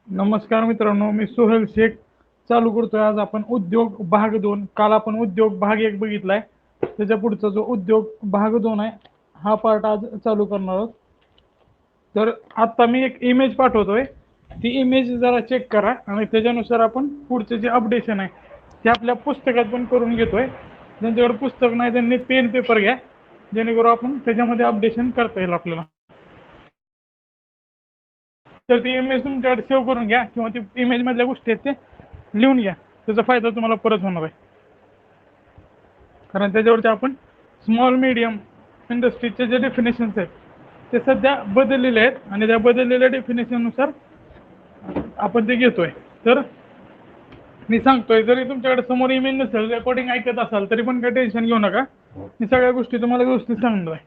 नमस्कार मित्रांनो, मी सोहेल शेख चालू करतोय. आज आपण उद्योग भाग 2. काल आपण उद्योग भाग 1 बघितलाय. त्याच्या पुढचा जो उद्योग भाग 2 आहे हा पार्ट आज चालू करणार आहोत. तर आता मी एक इमेज पाठवतोय, ती इमेज जरा चेक करा आणि त्याच्यानुसार आपण पुढचे जे अपडेशन आहे ते आपल्या पुस्तकात पण करून घेतोय. ज्यांच्याकडे पुस्तक नाही त्यांनी पेन पेपर घ्या, जेणेकरून आपण त्याच्यामध्ये अपडेशन करता येईल आपल्याला. तर ती इमेज तुमच्याकडे सेव्ह करून घ्या किंवा ती इमेज मधल्या गोष्टी आहेत ते लिहून घ्या. त्याचा फायदा तुम्हाला परत होणार आहे, कारण त्याच्यावरती आपण स्मॉल मीडियम इंडस्ट्रीचे जे डेफिनेशन्स आहेत ते सध्या बदललेले आहेत आणि त्या बदललेल्या डेफिनेशननुसार आपण ते घेतोय. तर मी सांगतोय, जरी तुमच्याकडे समोर इमेज नसेल, रेकॉर्डिंग ऐकत असाल तरी पण काही टेन्शन घेऊ नका. मी सगळ्या गोष्टी तुम्हाला व्यवस्थित सांगणार आहे.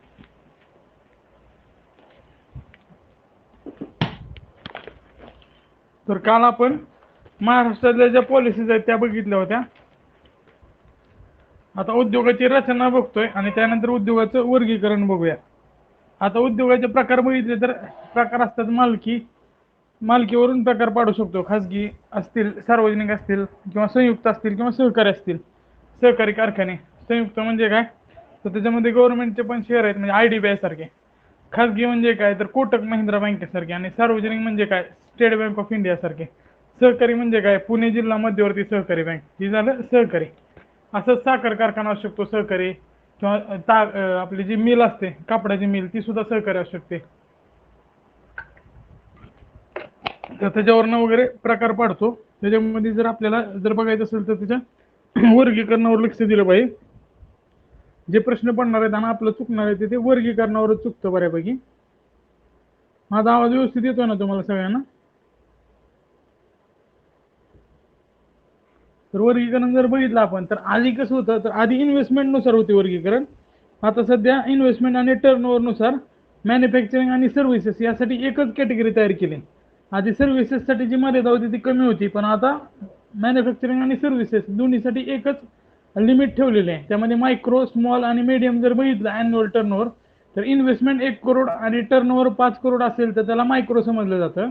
तर काल आपण महाराष्ट्रातल्या ज्या पॉलिसीज आहेत त्या बघितल्या होत्या. आता उद्योगाची रचना बघतोय आणि त्यानंतर उद्योगाचं वर्गीकरण बघूया. आता उद्योगाचे प्रकार बघितले तर प्रकार असतात मालकीवरून प्रकार पाडू शकतो. खाजगी असतील, सार्वजनिक असतील किंवा संयुक्त असतील किंवा सहकारी असतील. सहकारी कारखाने संयुक्त म्हणजे काय, तर त्याच्यामध्ये गव्हर्नमेंटचे पण शेअर आहेत, म्हणजे IDBI सारखे. खाजगी म्हणजे काय, तर कोटक महिंद्रा बँकेसारखे. आणि सार्वजनिक म्हणजे काय, स्टेट बँक ऑफ इंडिया सारखे. सहकारी म्हणजे काय, पुणे जिल्हा मध्यवर्ती सहकारी बँक, ही झालं सहकारी. असं साखर कारखाना असू शकतो सहकारी, किंवा आपली जी मिल असते कापडाची मिल ती सुद्धा सहकारी असू शकते. तर त्याच्यावरनं वगैरे प्रकार पाडतो. त्याच्यामध्ये जर आपल्याला जर बघायचं असेल तर त्याच्या वर्गीकरणावर लक्ष दिलं पाहिजे. जे प्रश्न पडणार आहेत आणि आपलं चुकणार आहे ते वर्गीकरणावरच चुकतं बऱ्यापैकी. माझा आवाज व्यवस्थित येतोय ना तुम्हाला सगळ्यांना? तर वर्गीकरण जर बघितलं आपण तर आधी कसं होतं, तर आधी इन्व्हेस्टमेंटनुसार होते वर्गीकरण. आता सध्या इन्व्हेस्टमेंट आणि टर्नओव्हरनुसार मॅन्युफॅक्चरिंग आणि सर्व्हिसेस यासाठी एकच कॅटेगरी तयार केली. आधी सर्व्हिसेससाठी जी मर्यादा होती ती कमी होती, पण आता मॅन्युफॅक्चरिंग आणि सर्व्हिसेस दोन्हीसाठी एकच लिमिट ठेवलेली आहे. त्यामध्ये मायक्रो, स्मॉल आणि मीडियम जर बघितलं ॲन्युअल टर्नओव्हर, तर इन्व्हेस्टमेंट 1 करोड आणि टर्नओव्हर 5 करोड असेल तर त्याला मायक्रो समजलं जातं.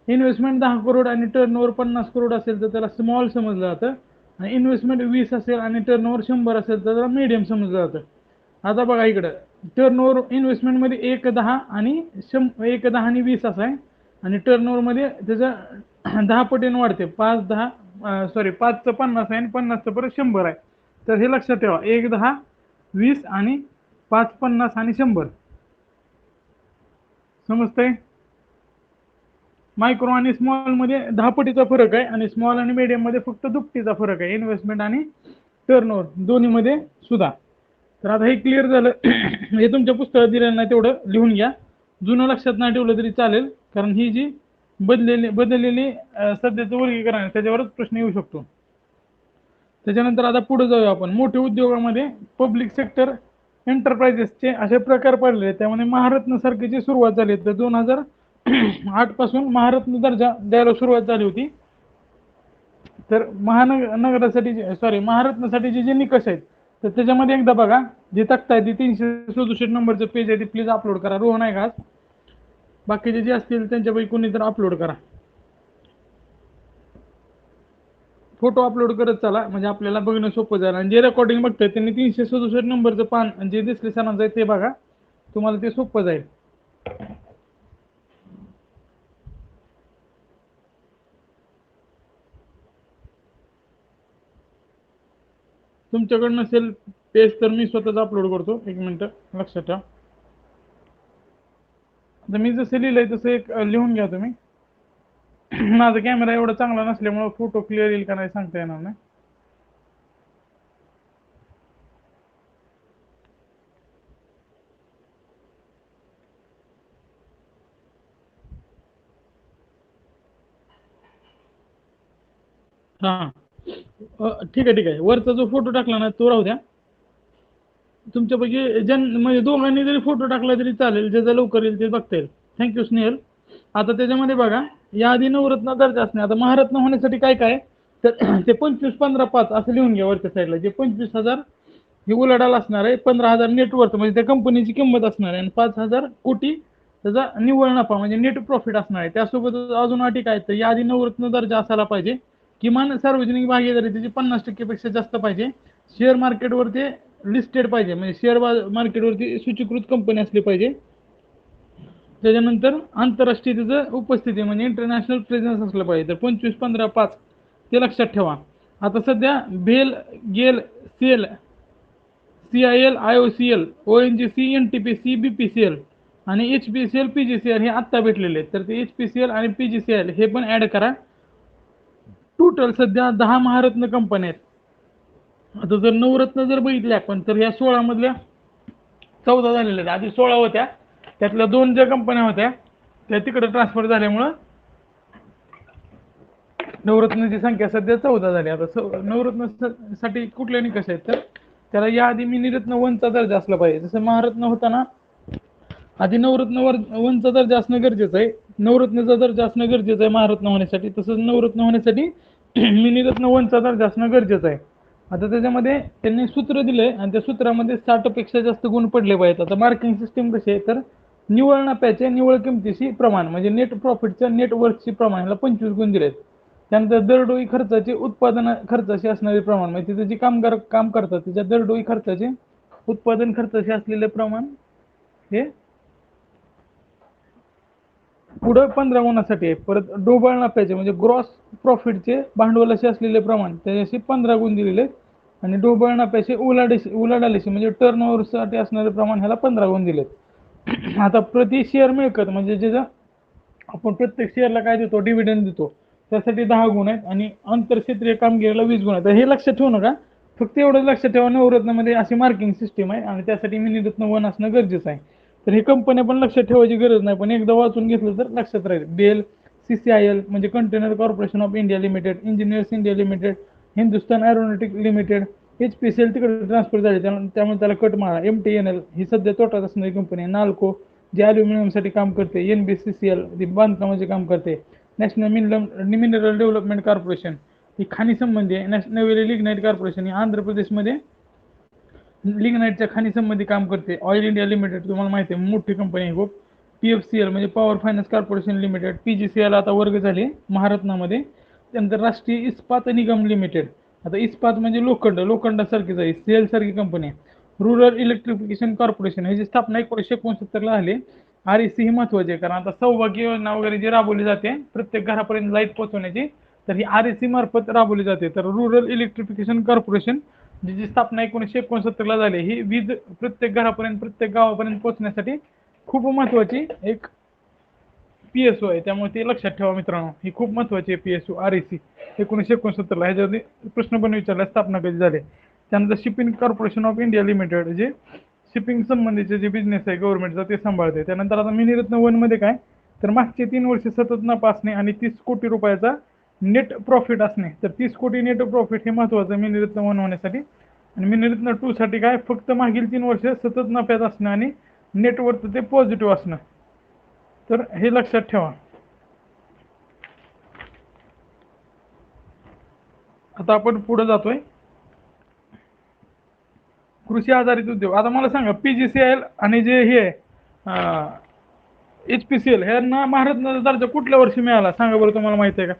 इन्व्हेस्टमेंट 10 करोड आणि टर्नओव्हर 50 करोड असेल तर त्याला स्मॉल समजलं जातं. आणि इन्व्हेस्टमेंट 20 असेल आणि टर्नओव्हर 100 असेल तर त्याला मीडियम समजलं जातं. आता बघा इकडं, टर्नओव्हर इन्व्हेस्टमेंटमध्ये 1, 10 आणि 1, 10 आणि 20 असं आहे. आणि टर्नओव्हरमध्ये त्याचं 10 पटीने वाढते. 5चं 50 आहे आणि 50चं परत 100 आहे. तर हे लक्षात ठेवा, 1, 10, 20 आणि 5, 50 आणि 100. समजतंय? मायक्रो आणि स्मॉल मध्ये 10 पटीचा फरक आहे आणि स्मॉल आणि मीडियम मध्ये फक्त दुपटीचा फरक आहे, इन्व्हेस्टमेंट आणि टर्नओव्हर दोन्हीमध्ये सुद्धा. तर आता हे क्लिअर झालं. हे तुमच्या पुस्तकात दिलेलं नाही तेवढं लिहून घ्या. जुनं लक्षात नाही ठेवलं तरी चालेल, कारण ही जी बदललेली सध्याचं वर्गीकरण आहे त्याच्यावरच प्रश्न येऊ शकतो. त्याच्यानंतर आता पुढे जाऊया आपण. मोठ्या उद्योगामध्ये पब्लिक सेक्टर एंटरप्राइजेसचे असे प्रकार पडले. त्यामध्ये महारत्न सारखीची सुरुवात झाली. तर 2008 पासून महारत्न दर्जा द्यायला सुरुवात झाली होती. तर महारत्नासाठीचे जे निकष आहेत तर त्याच्यामध्ये एकदा बघा, जे तक्ता आहे ती 367 नंबरचं पेज आहे, ते प्लीज अपलोड करा. रोहन आहे का? बाकीचे जे असतील त्यांच्यापैकी कोणी तर अपलोड करा. फोटो अपलोड करत चला, म्हणजे आपल्याला बघणं सोपं जाईल. आणि जे रेकॉर्डिंग बघताय त्यांनी 367 नंबरचं पान जे दिसले सरांचं आहे ते बघा, तुम्हाला ते सोपं जाईल. तुमच्याकडे नसेल पेज तर मी स्वतःच अपलोड करतो. 1 मिनिट लक्षात ठेवा. आता मी जसं लिहिलंय तसं एक लिहून घ्या तुम्ही. माझा कॅमेरा एवढा चांगला नसल्यामुळे फोटो क्लिअर येईल का नाही सांगता येणार नाही. हां, ठीक आहे. वरचा जो फोटो टाकला ना तो राहू द्या. तुमच्यापैकी म्हणजे दोघांनी जरी फोटो टाकला तरी चालेल, ज्याचा लवकर येईल ते बघता येईल. थँक्यू स्नेहल. आता त्याच्यामध्ये बघा, याआधी नवरत्न दर्जा असणे. आता महारत्न होण्यासाठी काय काय, तर ते 25, 15, 5 असं लिहून घ्या वरच्या साईडला. जे 25,000 हे उलाढाल असणार आहे, 15,000 नेटवर्थ म्हणजे त्या कंपनीची किंमत असणार आहे, आणि 5,000 कोटी त्याचा निव्वळ नफा म्हणजे नेट प्रॉफिट असणार आहे. त्यासोबत अजून अटी काय तर याआधी नवरत्न दर्जा असायला पाहिजे, किमान सार्वजनिक भागीदारी त्याची 50% पेक्षा जास्त पाहिजे, शेअर मार्केटवरती लिस्टेड पाहिजे म्हणजे शेअर मार्केटवरती सूचीकृत कंपनी असली पाहिजे, त्याच्यानंतर आंतरराष्ट्रीय त्याचं उपस्थिती म्हणजे इंटरनॅशनल प्रेझेन्स असलं पाहिजे. तर 25, 15, 5 ते लक्षात ठेवा. आता सध्या भेल, गेल, sale, CIL, IOCL, ONGC, NTPC, BPCL आणि HPCL, PGCL हे आत्ता भेटलेले आहेत. तर ते HPCL आणि PGCL हे पण ऍड करा. टोटल सध्या 10 महारत्न कंपन्या आहेत. आता जर नवरत्न जर बघितले आपण तर या 16 मधल्या 14 झालेल्या आहेत. आधी 16 होत्या, त्यातल्या 2 ज्या कंपन्या होत्या त्या तिकडे ट्रान्सफर झाल्यामुळं नवरत्नाची संख्या सध्या 14 झाली. आता नवरत्न साठी कुठले निकष आहेत तर त्याला याआधी मिनिरत्न 1चा दर्जा असला पाहिजे. जसं महारत्न होता ना, आधी नवरत्न 1चा दर्जा असणं गरजेचं आहे, नवरत्नाचा दर्जा असणं गरजेचं आहे महारत्न होण्यासाठी. तसंच नवरत्न होण्यासाठी मिनिरत्न 1चा दर्जा असणं गरजेचं आहे. आता त्याच्यामध्ये त्यांनी सूत्र दिलंय आणि त्या सूत्रामध्ये 60 पेक्षा जास्त गुण पडले पाहिजेत. आता मार्किंग सिस्टीम कशी आहे तर निव्वळ नफ्याचे निव्वळ किमतीशी प्रमाण म्हणजे नेट प्रॉफिटच्या नेट वर्थची प्रमाण ह्याला 25 गुण दिलेत. त्यानंतर दरडोई खर्चाचे उत्पादन खर्चाशी असणारे प्रमाण म्हणजे तिथे जे कामगार काम करतात त्याच्या दरडोई खर्चाचे उत्पादन खर्चाशी असलेले प्रमाण हे पुढं 15 गुणासाठी आहे. परत डोबळ नफ्याचे म्हणजे ग्रॉस प्रॉफिटचे भांडवलाशी असलेले प्रमाण त्याच्याशी 15 गुण दिलेले आहेत आणि डोबळ नफ्याचे उलाढालीशी म्हणजे टर्नओव्हरसाठी असणारे प्रमाण ह्याला 15 गुण दिलेत. आता प्रति शेअर मिळकत म्हणजे ज्याचं आपण प्रत्येक शेअरला काय देतो डिव्हिडंड देतो त्यासाठी 10 गुण आहेत आणि आंतरक्षेत्रीय कामगिरीला 20 गुण आहेत. तर हे लक्षात ठेवू नका, फक्त एवढं लक्षात ठेवा नवरत्नामध्ये अशी मार्किंग सिस्टीम आहे आणि त्यासाठी मिनिरत्न 1 असणं गरजेचं आहे. तर हे कंपन्या पण लक्षात ठेवायची गरज नाही, पण एकदा वाचून घेतलं तर लक्षात राहील. बेल, CCIL म्हणजे container corporation of India limited, engineers India limited, Hindustan aeronautic limited, HPCL तिकडे ट्रान्सफर झाले त्यामुळे त्याला कट मारा. MTNL ही सध्या तोटात असणारी कंपनी आहे. नाल्को जे अल्युमिनियमसाठी काम करते, NBCCL ती बांधकामाचे काम करते, नॅशनल मिनरल डेव्हलपमेंट कॉर्पोरेशन ही खाणी संबंधी आहे, नॅशनल लिग्नाईट कॉर्पोरेशन ही आंध्र प्रदेशमध्ये लिग्नाईटच्या खाणी संबंधी काम करते. ऑइल इंडिया लिमिटेड तुम्हाला माहिती आहे मोठी कंपनी आहे खूप. PFCL म्हणजे power finance corporation limited, PGCL आता वर्ग झाले महारत्नामध्ये. त्यानंतर राष्ट्रीय इस्पात निगम लिमिटेड, आता इस्पात म्हणजे लोखंडासारखीच आहे, सेल सारखी कंपनी आहे. रुरल इलेक्ट्रिफिकेशन कॉर्पोरेशन ह्याची स्थापना 1969 झाली. REC ही महत्वाची आहे कारण आता सौभाग्य योजना वगैरे जी राबवली जाते प्रत्येक घरापर्यंत लाईट पोहोचवण्याची, तर ही REC मार्फत राबवली जाते. तर रुरल इलेक्ट्रिफिकेशन कॉर्पोरेशन जिची स्थापना 1969 झाली, ही वीज प्रत्येक घरापर्यंत प्रत्येक गावापर्यंत पोहोचण्यासाठी खूप महत्वाची एक PSO आहे. त्यामुळे ते लक्षात ठेवा मित्रांनो, ही खूप महत्वाची आहे PSO REC 1969 ह्याच्यामध्ये प्रश्न पण विचारला स्थापना कधी झाली. त्यानंतर shipping corporation of India limited जे शिपिंग संबंधीचे जे बिझनेस आहे गव्हर्नमेंटचा ते सांभाळते. त्यानंतर आता मिनिरत्न 1 मध्ये काय तर मागचे 3 वर्ष सतत नफा असणे आणि 30 कोटी रुपयाचा नेट प्रॉफिट असणे. तर 30 कोटी नेट प्रॉफिट हे महत्वाचं मिनिरत्न 1 होण्यासाठी. आणि मिनिरत्न 2 साठी काय फक्त मागील 3 वर्ष सतत नफ्यात असणं आणि नेटवर्थ ते पॉझिटिव्ह असणं. तर हे लक्षात ठेवा. आता आपण पुढे जातोय कृषी आधारित उद्योग. आता मला सांगा PGCL आणि जे हे HPCL ह्यांना महारत्नाचा दर्जा कुठल्या वर्षी मिळाला सांगा बरं, तुम्हाला माहिती आहे का?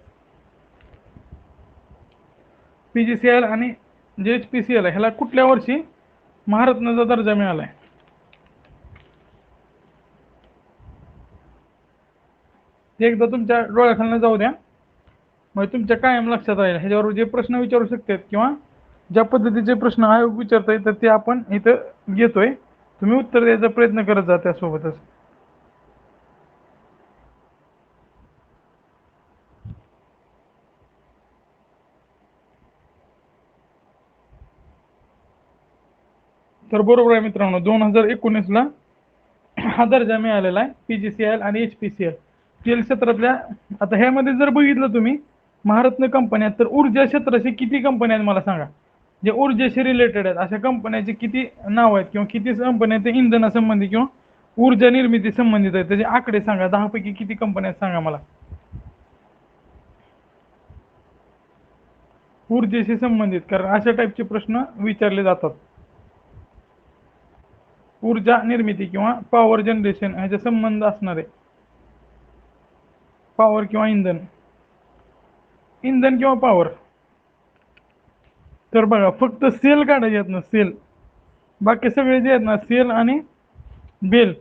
PGCL आणि जे HPCL आहे ह्याला कुठल्या वर्षी महारत्नाचा दर्जा मिळालाय? एकदा तुमच्या डोळ्याखालनं जाऊ द्या, मग तुमच्या कायम लक्षात राहील. ह्याच्यावर जे प्रश्न विचारू शकतात किंवा ज्या पद्धतीचे प्रश्न आयोग विचारताय तर ते आपण इथं घेतोय, तुम्ही उत्तर द्यायचा प्रयत्न करत जा त्यासोबतच. तर बरोबर आहे मित्रांनो, 2019ला हा दर्जा मिळालेला आहे PGCL आणि HPCL तेल क्षेत्रातल्या. आता ह्यामध्ये जर बघितलं तुम्ही महारत्न कंपन्या, तर ऊर्जा क्षेत्राचे किती कंपन्या आहेत मला सांगा, जे ऊर्जेशी रिलेटेड आहेत अशा कंपन्याचे किती नाव आहेत किंवा किती कंपन्या ते इंधनासंबंधी किंवा ऊर्जा निर्मिती संबंधित आहेत त्याचे आकडे सांगा. 10 पैकी किती कंपन्या आहेत सांगा मला ऊर्जेशी संबंधित, कारण अशा टाईपचे प्रश्न विचारले जातात. ऊर्जा निर्मिती किंवा पॉवर जनरेशन ह्याचा संबंध असणार आहे. पॉवर किंवा इंधन, इंधन किंवा पॉवर. तर बघा फक्त सेल काढायचे आहेत ना, सेल. बाकी सगळे जे आहेत ना, सेल आणि बेल,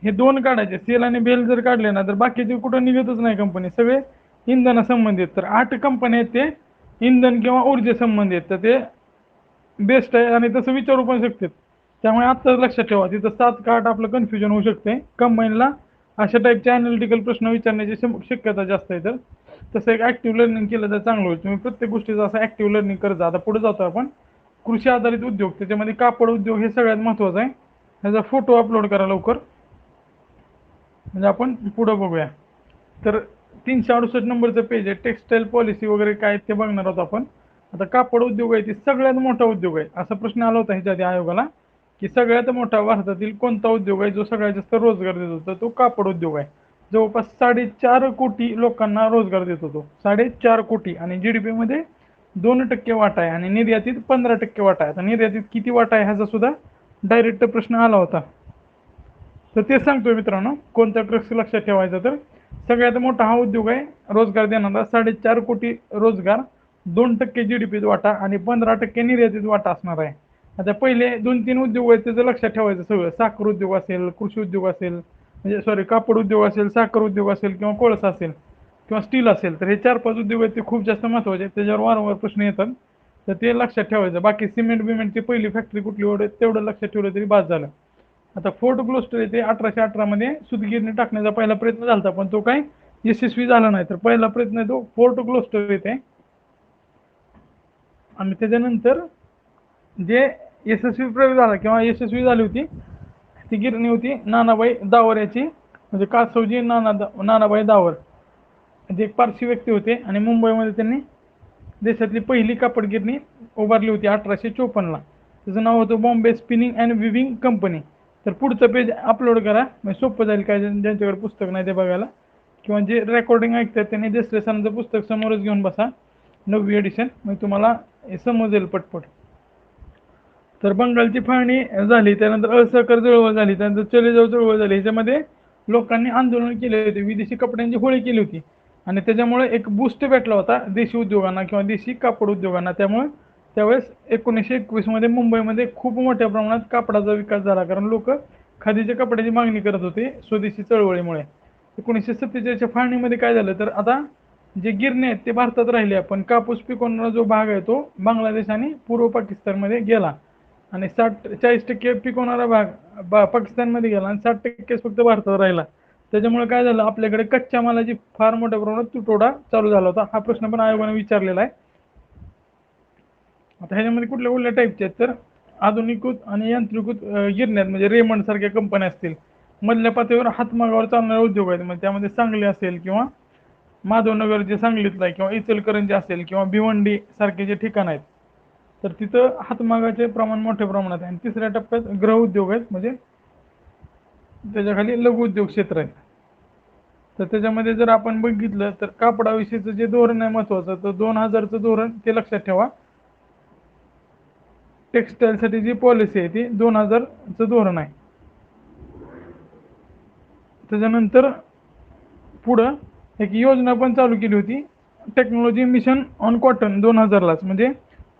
हे दोन काढायचे. सेल आणि बेल जर काढले ना तर बाकीचे कुठं निघतच नाही कंपनी, सगळे इंधना संबंधित. तर 8 कंपन्या आहेत ते इंधन किंवा ऊर्जे संबंधित. तर ते बेस्ट आहे आणि तसं विचारू पण शकतात. त्यामुळे आत्ताच लक्षात ठेवा, तिथं 7 का 8 आपलं कन्फ्युजन होऊ शकते. कंबाईनला अशा टाईपचे अनालिटिकल प्रश्न विचारण्याची शक्यता जास्त आहे. तर तसं एक ॲक्टिव्ह लर्निंग केलं तर चांगलं होईल. तुम्ही प्रत्येक गोष्टीचं असं ॲक्टिव्ह लर्निंग करत जा. आता पुढे जातो आपण कृषी आधारित उद्योग, त्याच्यामध्ये कापड उद्योग हे सगळ्यात महत्त्वाचं आहे. ह्याचा फोटो अपलोड करा लवकर, म्हणजे आपण पुढं बघूया. तर 368 नंबरचं पेज आहे, टेक्स्टाईल पॉलिसी वगैरे काय ते बघणार आहोत आपण. आता कापड उद्योग आहे ते सगळ्यात मोठा उद्योग आहे. असा प्रश्न आला होता ह्याच्या आधी आयोगाला, की सगळ्यात मोठा भारतातील कोणता उद्योग आहे जो सगळ्यात जास्त रोजगार देतो. तर तो कापड उद्योग आहे. जवळपास 4.5 कोटी लोकांना रोजगार देतो तो, 4.5 कोटी. आणि GDP मध्ये 2% वाटा आहे आणि निर्यातीत 15% वाटा आहे. आता निर्यातीत किती वाटा आहे ह्याचा सुद्धा डायरेक्ट प्रश्न आला होता. तर ते सांगतोय मित्रांनो, कोणता प्रश्न लक्षात ठेवायचा. तर सगळ्यात मोठा हा उद्योग आहे रोजगार देणारा, 4.5 कोटी रोजगार, 2% GDP वाटा आणि 15% निर्यातीत वाटा असणार आहे. आता पहिले 2-3 उद्योग आहेत त्याचं लक्षात ठेवायचं सगळं. साखर उद्योग असेल, कृषी उद्योग असेल, म्हणजे सॉरी कापड उद्योग असेल, साखर उद्योग असेल किंवा कोळसा असेल किंवा स्टील असेल. तर हे 4-5 उद्योग आहेत ते खूप जास्त महत्त्वाचे आहेत, त्याच्यावर वारंवार प्रश्न येतात. तर ते लक्षात ठेवायचं. बाकी सिमेंट बिमेंटची पहिली फॅक्टरी कुठली एवढं तेवढं लक्षात ठेवलं तरी बाद झालं. आता फोर्ट ग्लोस्टर येथे 1818 मध्ये सुतगिरणी टाकण्याचा पहिला प्रयत्न झाला, पण तो काही यशस्वी झाला नाही. तर पहिला प्रयत्न तो फोर्ट ग्लोस्टर येथे. आणि त्याच्यानंतर जे यशस्वी प्रयोग झाला किंवा यशस्वी झाली होती ती गिरणी होती नानाबाई दावर याची, म्हणजे कासवजी नानाबाई दावर. म्हणजे एक पारशी व्यक्ती होते आणि मुंबईमध्ये त्यांनी देशातली पहिली कापड गिरणी उभारली होती 1854ला. त्याचं नाव होतं Bombay spinning and viewing company. तर पुढचं पेज अपलोड करा, म्हणजे सोपं जाईल काय ज्यांच्याकडे पुस्तक नाही ते बघायला, किंवा जे रेकॉर्डिंग ऐकतात त्यांनी देसले सरांचं पुस्तक समोरच घेऊन बसा, 9वी एडिशन, म्हणजे तुम्हाला हे समजेल पटपट. तर बंगालची फाळणी झाली, त्यानंतर असहकार चळवळ झाली, त्यानंतर चले जाऊ चळवळ झाली. ह्याच्यामध्ये लोकांनी आंदोलन केले होते, विदेशी कपड्यांची होळी केली होती आणि त्याच्यामुळे एक बूस्ट भेटला होता देशी उद्योगांना किंवा देशी कापड उद्योगांना. त्यामुळे त्यावेळेस 1921 मध्ये मुंबईमध्ये खूप मोठ्या प्रमाणात कापडाचा विकास झाला, कारण लोक खादीच्या कपड्याची मागणी करत होते स्वदेशी चळवळीमुळे. 1947च्या फाळणीमध्ये काय झालं, तर आता जे गिरणे आहेत ते भारतात राहिले, पण कापूस पिकवणारा जो भाग आहे तो बांगलादेश आणि पूर्व पाकिस्तानमध्ये गेला आणि 40% पिकवणारा भाग पाकिस्तानमध्ये गेला आणि 60% फक्त भारतात राहिला. त्याच्यामुळे काय झालं, आपल्याकडे कच्च्या मालाची फार मोठ्या प्रमाणात तुटवडा चालू झाला होता. हा प्रश्न पण आयोगाने विचारलेला आहे. आता ह्याच्यामध्ये कुठल्या कुठल्या टाईपचे आहेत, तर आधुनिकृत आणि यंत्रीकृत गिरण्या, म्हणजे रेमंड सारख्या कंपन्या असतील. मधल्या पातळीवर हातमागावर चालणारे उद्योग आहेत, म्हणजे त्यामध्ये सांगली असेल किंवा माधवनगर जे सांगलीतलं आहे, किंवा इचलकरंजी असेल किंवा भिवंडी सारखे जे ठिकाण आहेत, तर तिथं हातमागाचे प्रमाण मोठ्या प्रमाणात आहे. आणि तिसऱ्या टप्प्यात गृह उद्योग आहेत, म्हणजे त्याच्याखाली लघु उद्योग क्षेत्र आहे. तर त्याच्यामध्ये जर आपण बघितलं तर कापडाविषयीचं जे धोरण आहे महत्त्वाचं, तर 2000चं धोरण ते लक्षात ठेवा. टेक्स्टाईलसाठी जी पॉलिसी आहे ती 2000चं धोरण आहे. त्याच्यानंतर पुढं एक योजना पण चालू केली होती, टेक्नॉलॉजी मिशन ऑन कॉटन 2000लाच. म्हणजे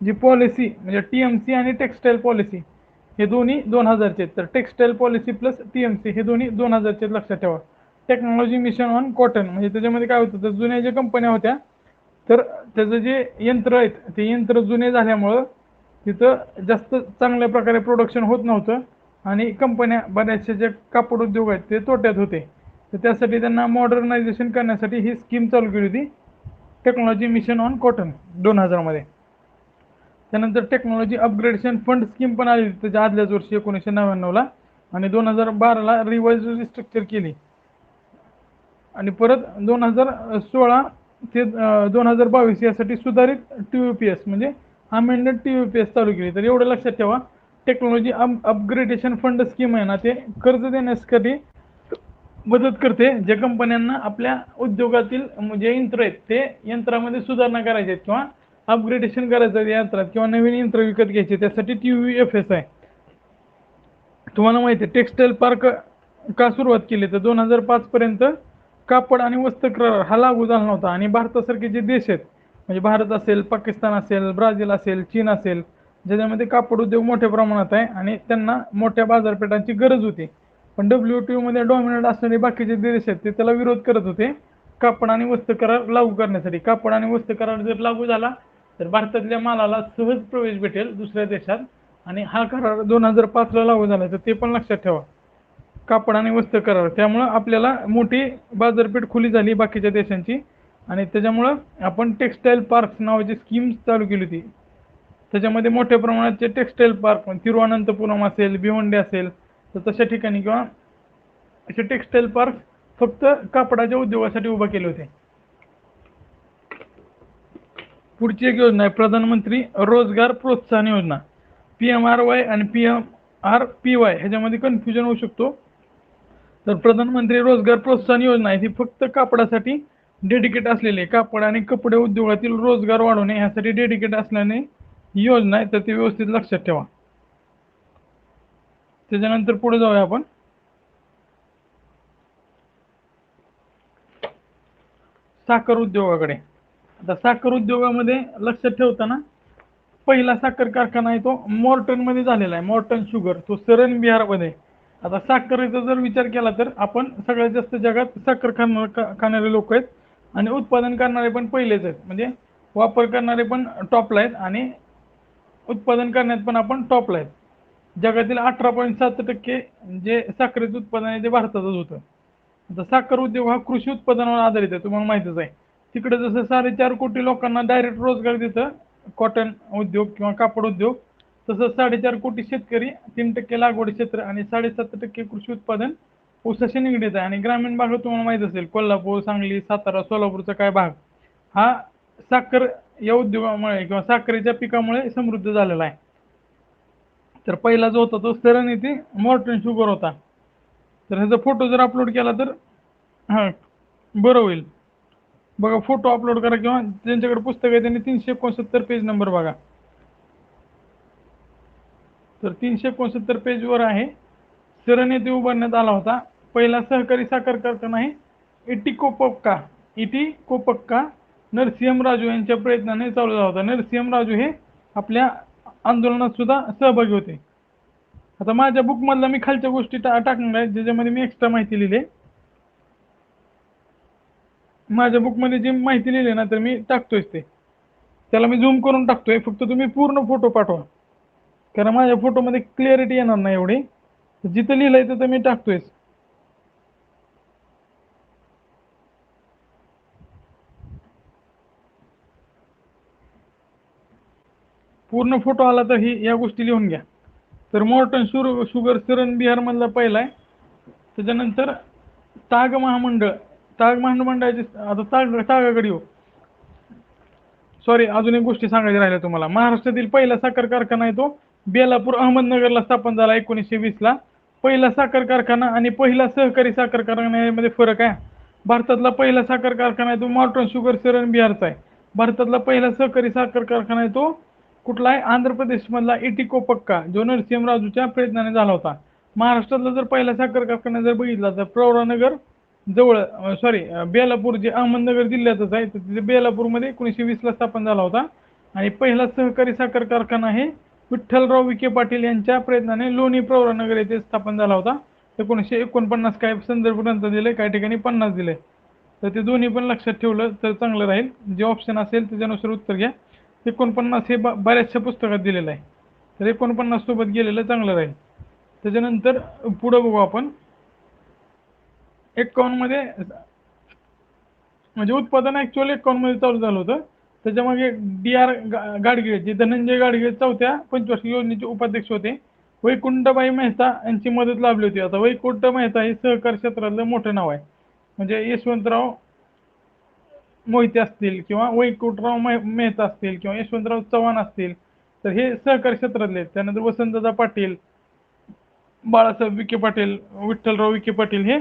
जी पॉलिसी, म्हणजे TMC आणि टेक्स्टाईल पॉलिसी हे दोन्ही 2000चे आहेत. तर टेक्स्टाईल पॉलिसी प्लस TMC हे दोन्ही 2000चे लक्षात ठेवा. टेक्नॉलॉजी मिशन ऑन कॉटन म्हणजे त्याच्यामध्ये काय होतं, तर जुन्या ज्या कंपन्या होत्या तर त्याचं जे यंत्र आहेत ते यंत्र जुने झाल्यामुळं तिथं जास्त चांगल्या प्रकारे प्रोडक्शन होत नव्हतं आणि कंपन्या बऱ्याचशा जे कापड उद्योग आहेत ते तोट्यात होते. तर त्यासाठी त्यांना मॉडर्नायझेशन करण्यासाठी ही स्कीम चालू केली होती, टेक्नॉलॉजी मिशन ऑन कॉटन 2000मध्ये. त्यानंतर टेक्नॉलॉजी अपग्रेडेशन फंड स्कीम पण आली त्याच्या आदल्याच वर्षी 1999ला आणि 2012ला रिवाइज रिस्ट्रक्चर केली. आणि परत 2016 ते 2022 यासाठी सुधारित TUPS म्हणजे अमेंडेड TUPS चालू केली. तर एवढं लक्षात ठेवा, टेक्नॉलॉजी अपग्रेडेशन फंड स्कीम आहे ना, ते कर्ज देण्यासाठी मदत करते. ज्या कंपन्यांना आपल्या उद्योगातील जे यंत्र आहेत ते यंत्रामध्ये सुधारणा करायचे आहेत किंवा अपग्रेडेशन करायचं आहे यंत्रात किंवा नवीन यंत्र विकत घ्यायचे, त्यासाठी TUFS आहे. तुम्हाला माहिती आहे टेक्सटाईल पार्क का सुरुवात केली तर 2005 पर्यंत कापड आणि वस्त्र करार हा लागू झाला नव्हता आणि भारतासारखे जे देश आहेत म्हणजे भारत असेल, पाकिस्तान असेल, ब्राझील असेल, चीन असेल, ज्याच्यामध्ये कापड उद्योग मोठ्या प्रमाणात आहे आणि त्यांना मोठ्या बाजारपेठांची गरज होती. पण WTO मध्ये डॉमिनंट असणारे बाकीचे देश आहेत ते त्याला विरोध करत होते कापड आणि वस्त्र करार लागू करण्यासाठी. कापड आणि वस्त्र करार जर लागू झाला तर भारतातल्या मालाला सहज प्रवेश भेटेल दुसऱ्या देशात आणि हा करार 2005 ला लागू झाला तर ते पण लक्षात ठेवा. कापड आणि वस्त्र करार त्यामुळं आपल्याला मोठी बाजारपेठ खुली झाली बाकीच्या देशांची आणि त्याच्यामुळं आपण टेक्सटाईल पार्क्स नावाची स्कीम चालू केली होती. त्याच्यामध्ये मोठ्या प्रमाणाचे टेक्सटाईल पार्क तिरुवनंतपुरम असेल, भिवंडी असेल तर तशा ठिकाणी किंवा असे टेक्सटाईल पार्क फक्त कापडाच्या उद्योगासाठी उभा केले होते. पुढची एक योजना आहे प्रधानमंत्री रोजगार प्रोत्साहन योजना. PMRY आणि PMRPY ह्याच्यामध्ये कन्फ्युजन होऊ शकतो. तर प्रधानमंत्री रोजगार प्रोत्साहन योजना आहे ही फक्त कापडासाठी डेडिकेट असलेली आहे. कापड आणि कपडे उद्योगातील रोजगार वाढवणे ह्यासाठी डेडिकेट असल्याने ही योजना आहे तर ती व्यवस्थित लक्षात ठेवा. त्याच्यानंतर पुढे जाऊया आपण. साखर उद्योगाकडे. आता साखर उद्योगामध्ये लक्षात ठेवताना पहिला साखर कारखाना आहे तो मॉर्टन मध्ये झालेला आहे. मॉर्टन शुगर तो सरन बिहारमध्ये. आता साखरेचा जर विचार केला तर आपण सगळ्यात जास्त जगात साखर खाणारे लोक आहेत आणि उत्पादन करणारे पण पहिलेच आहेत. म्हणजे वापर करणारे पण टॉपला आहेत आणि उत्पादन करण्यात पण आपण टॉपला आहेत. जगातील 18.7% जे साखरेचं उत्पादन आहे ते भारतातच होतं. आता साखर उद्योग हा कृषी उत्पादनावर आधारित आहे तुम्हाला माहितच आहे. तिकडे जसं 4.5 कोटी लोकांना डायरेक्ट रोजगार देतं कॉटन उद्योग किंवा कापड उद्योग तसंच 4.5 कोटी शेतकरी 3% लागवड क्षेत्र आणि 7.5% कृषी उत्पादन ऊसाशी निगडीत आहे. आणि ग्रामीण भागात तुम्हाला माहित असेल कोल्हापूर, सांगली, सातारा, सोलापूरचा काय भाग हा साखर या उद्योगामुळे किंवा साखरेच्या पिकामुळे समृद्ध झालेला आहे. तर पहिला जो होता तो सरन येथे मॉर्टन शुगर होता. तर ह्याचा फोटो जर अपलोड केला तर हां बरं होईल. बघा फोटो अपलोड करा किंवा ज्यांच्याकडे पुस्तक आहे त्यांनी 369 पेज नंबर बघा. तर 369 पेजवर आहे. सरन येथे उभारण्यात आला होता पहिला सहकारी साखर कारखाना आहे इटिकोपक्का नरसिंह राजू यांच्या प्रयत्नाने चालू झाला होता. नरसिंह राजू हे आपल्या आंदोलनात सुद्धा सहभागी होते. आता माझ्या बुक मधला मी खालच्या गोष्टी टाकणार आहे ज्याच्यामध्ये मी एक्स्ट्रा माहिती लिहिली. माझ्या बुक मध्ये जी माहिती लिहिली ना तर मी टाकतोय ते त्याला मी झूम करून टाकतोय. फक्त तुम्ही पूर्ण फोटो पाठवा कारण माझ्या फोटोमध्ये क्लिअरिटी येणार नाही एवढी. जिथं लिहिलंय तिथं मी टाकतोय. पूर्ण फोटो आला तर ही या गोष्टी लिहून घ्या. तर मॉर्टन शुगर सरन बिहार मधला पहिला आहे. त्याच्यानंतर ताग महामंडळ. ताग महामंडळाची आता तागाकडे येऊ. सॉरी अजून एक गोष्टी सांगायच्या राहिल्या तुम्हाला. महाराष्ट्रातील पहिला साखर कारखाना आहे तो बेलापूर अहमदनगरला स्थापन झाला 1920 ला. पहिला साखर कारखाना आणि पहिला सहकारी साखर कारखान्यामध्ये फरक आहे. भारतातला पहिला साखर कारखाना आहे तो मॉर्टन शुगर सरन बिहारचा आहे. भारतातला पहिला सहकारी साखर कारखाना आहे तो कुठला आहे आंध्र प्रदेश मधला इटिकोपक्का जो नरसिंह राजूच्या प्रयत्नाने झाला होता. महाराष्ट्रातला जर पहिला साखर कारखाना जर बघितला तर प्रवरानगर जवळ बेलापूर जे अहमदनगर जिल्ह्यातच आहे तर तिथे बेलापूरमध्ये 1920 ला स्थापन झाला होता. आणि पहिला सहकारी साखर कारखाना आहे विठ्ठलराव विखे पाटील यांच्या प्रयत्नाने लोणी प्रवरानगर येथे स्थापन झाला होता. 1949 काय संदर्भ ग्रंथ दिले काही ठिकाणी 50 दिले. तर ते दोन्ही पण लक्षात ठेवलं तर चांगलं राहील. जे ऑप्शन असेल त्याच्यानुसार उत्तर घ्या. 49 हे बऱ्याचशा पुस्तकात दिलेलं आहे तर 49 सोबत गेलेलं चांगलं राहील. त्याच्यानंतर पुढं बघू आपण 51 मध्ये म्हणजे उत्पादन ऍक्च्युअली 51 मध्ये चालू झालं होतं. त्याच्यामागे DR गाडगीळ जे धनंजय गाडगीळ चौथ्या पंचवार्षिक योजनेचे उपाध्यक्ष होते. वैकुंठबाई मेहता यांची मदत लाभली होती. आता वैकुंठ मेहता हे सहकार क्षेत्रातलं मोठं नाव आहे. म्हणजे यशवंतराव मोहिते असतील किंवा वैकुंठराव मेहता असतील किंवा यशवंतराव चव्हाण असतील तर हे सहकार क्षेत्रातले आहेत. त्यानंतर वसंतदादा पाटील, बाळासाहेब विखे पाटील, विठ्ठलराव विखे पाटील हे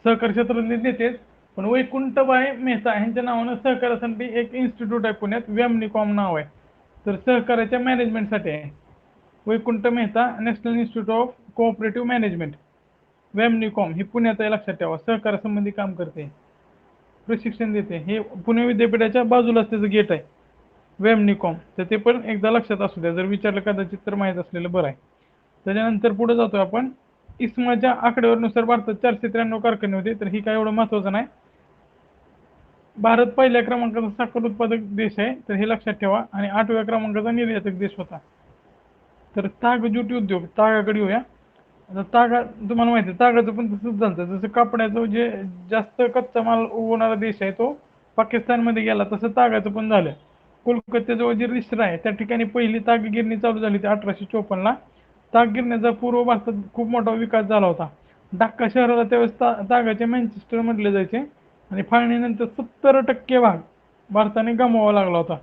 सहकार क्षेत्रातले नेते. पण वैकुंठबाई मेहता यांच्या नावानं सहकारासाठी एक इन्स्टिट्यूट आहे पुण्यात व्यामनिकॉम नाव आहे. तर सहकार्याच्या मॅनेजमेंटसाठी आहे. Vaikunth Mehta national institute of cooperative management, VAMNICOM, हे पुण्यात आहे, लक्षात ठेवा. सहकार्यासंबंधी काम करते, प्रशिक्षण देते. हे पुणे विद्यापीठाच्या बाजूलाच त्याचं गेट आहे, वॅमनिकॉम. तर ते पण एकदा लक्षात असू द्या, जर विचारलं कदाचित तर माहीत असलेलं बरं आहे. त्याच्यानंतर पुढे जातो आपण. इस्माच्या आकडेवारीनुसार भारतात 493 कारखाने होते. तर ही काय एवढं महत्त्वाचं नाही. भारत पहिल्या क्रमांकाचा साखर उत्पादक देश आहे, तर हे लक्षात ठेवा. आणि 8व्या क्रमांकाचा निर्यातक देश होता. तर ताग ज्यूट उद्योग, तागाकडे येऊया. आता तागा तुम्हाला माहिती आहे, तागाचं पण तसंच झालं. जसं कापडाचं जे जास्त कच्चा माल उगवणारा देश आहे तो पाकिस्तानमध्ये गेला, तसं तागाचं पण झालं. कोलकात्याजवळ जे रिसरा आहे त्या ठिकाणी पहिली ताग गिरणी चालू झाली होती 1854ला. ताग गिरण्याचा पूर्व भारतात खूप मोठा विकास झाला होता. ढाका शहराला त्यावेळेस तागाचे मँचेस्टर म्हटले जायचे. आणि फाळणीनंतर 70% भाग भारताने गमवावा लागला होता.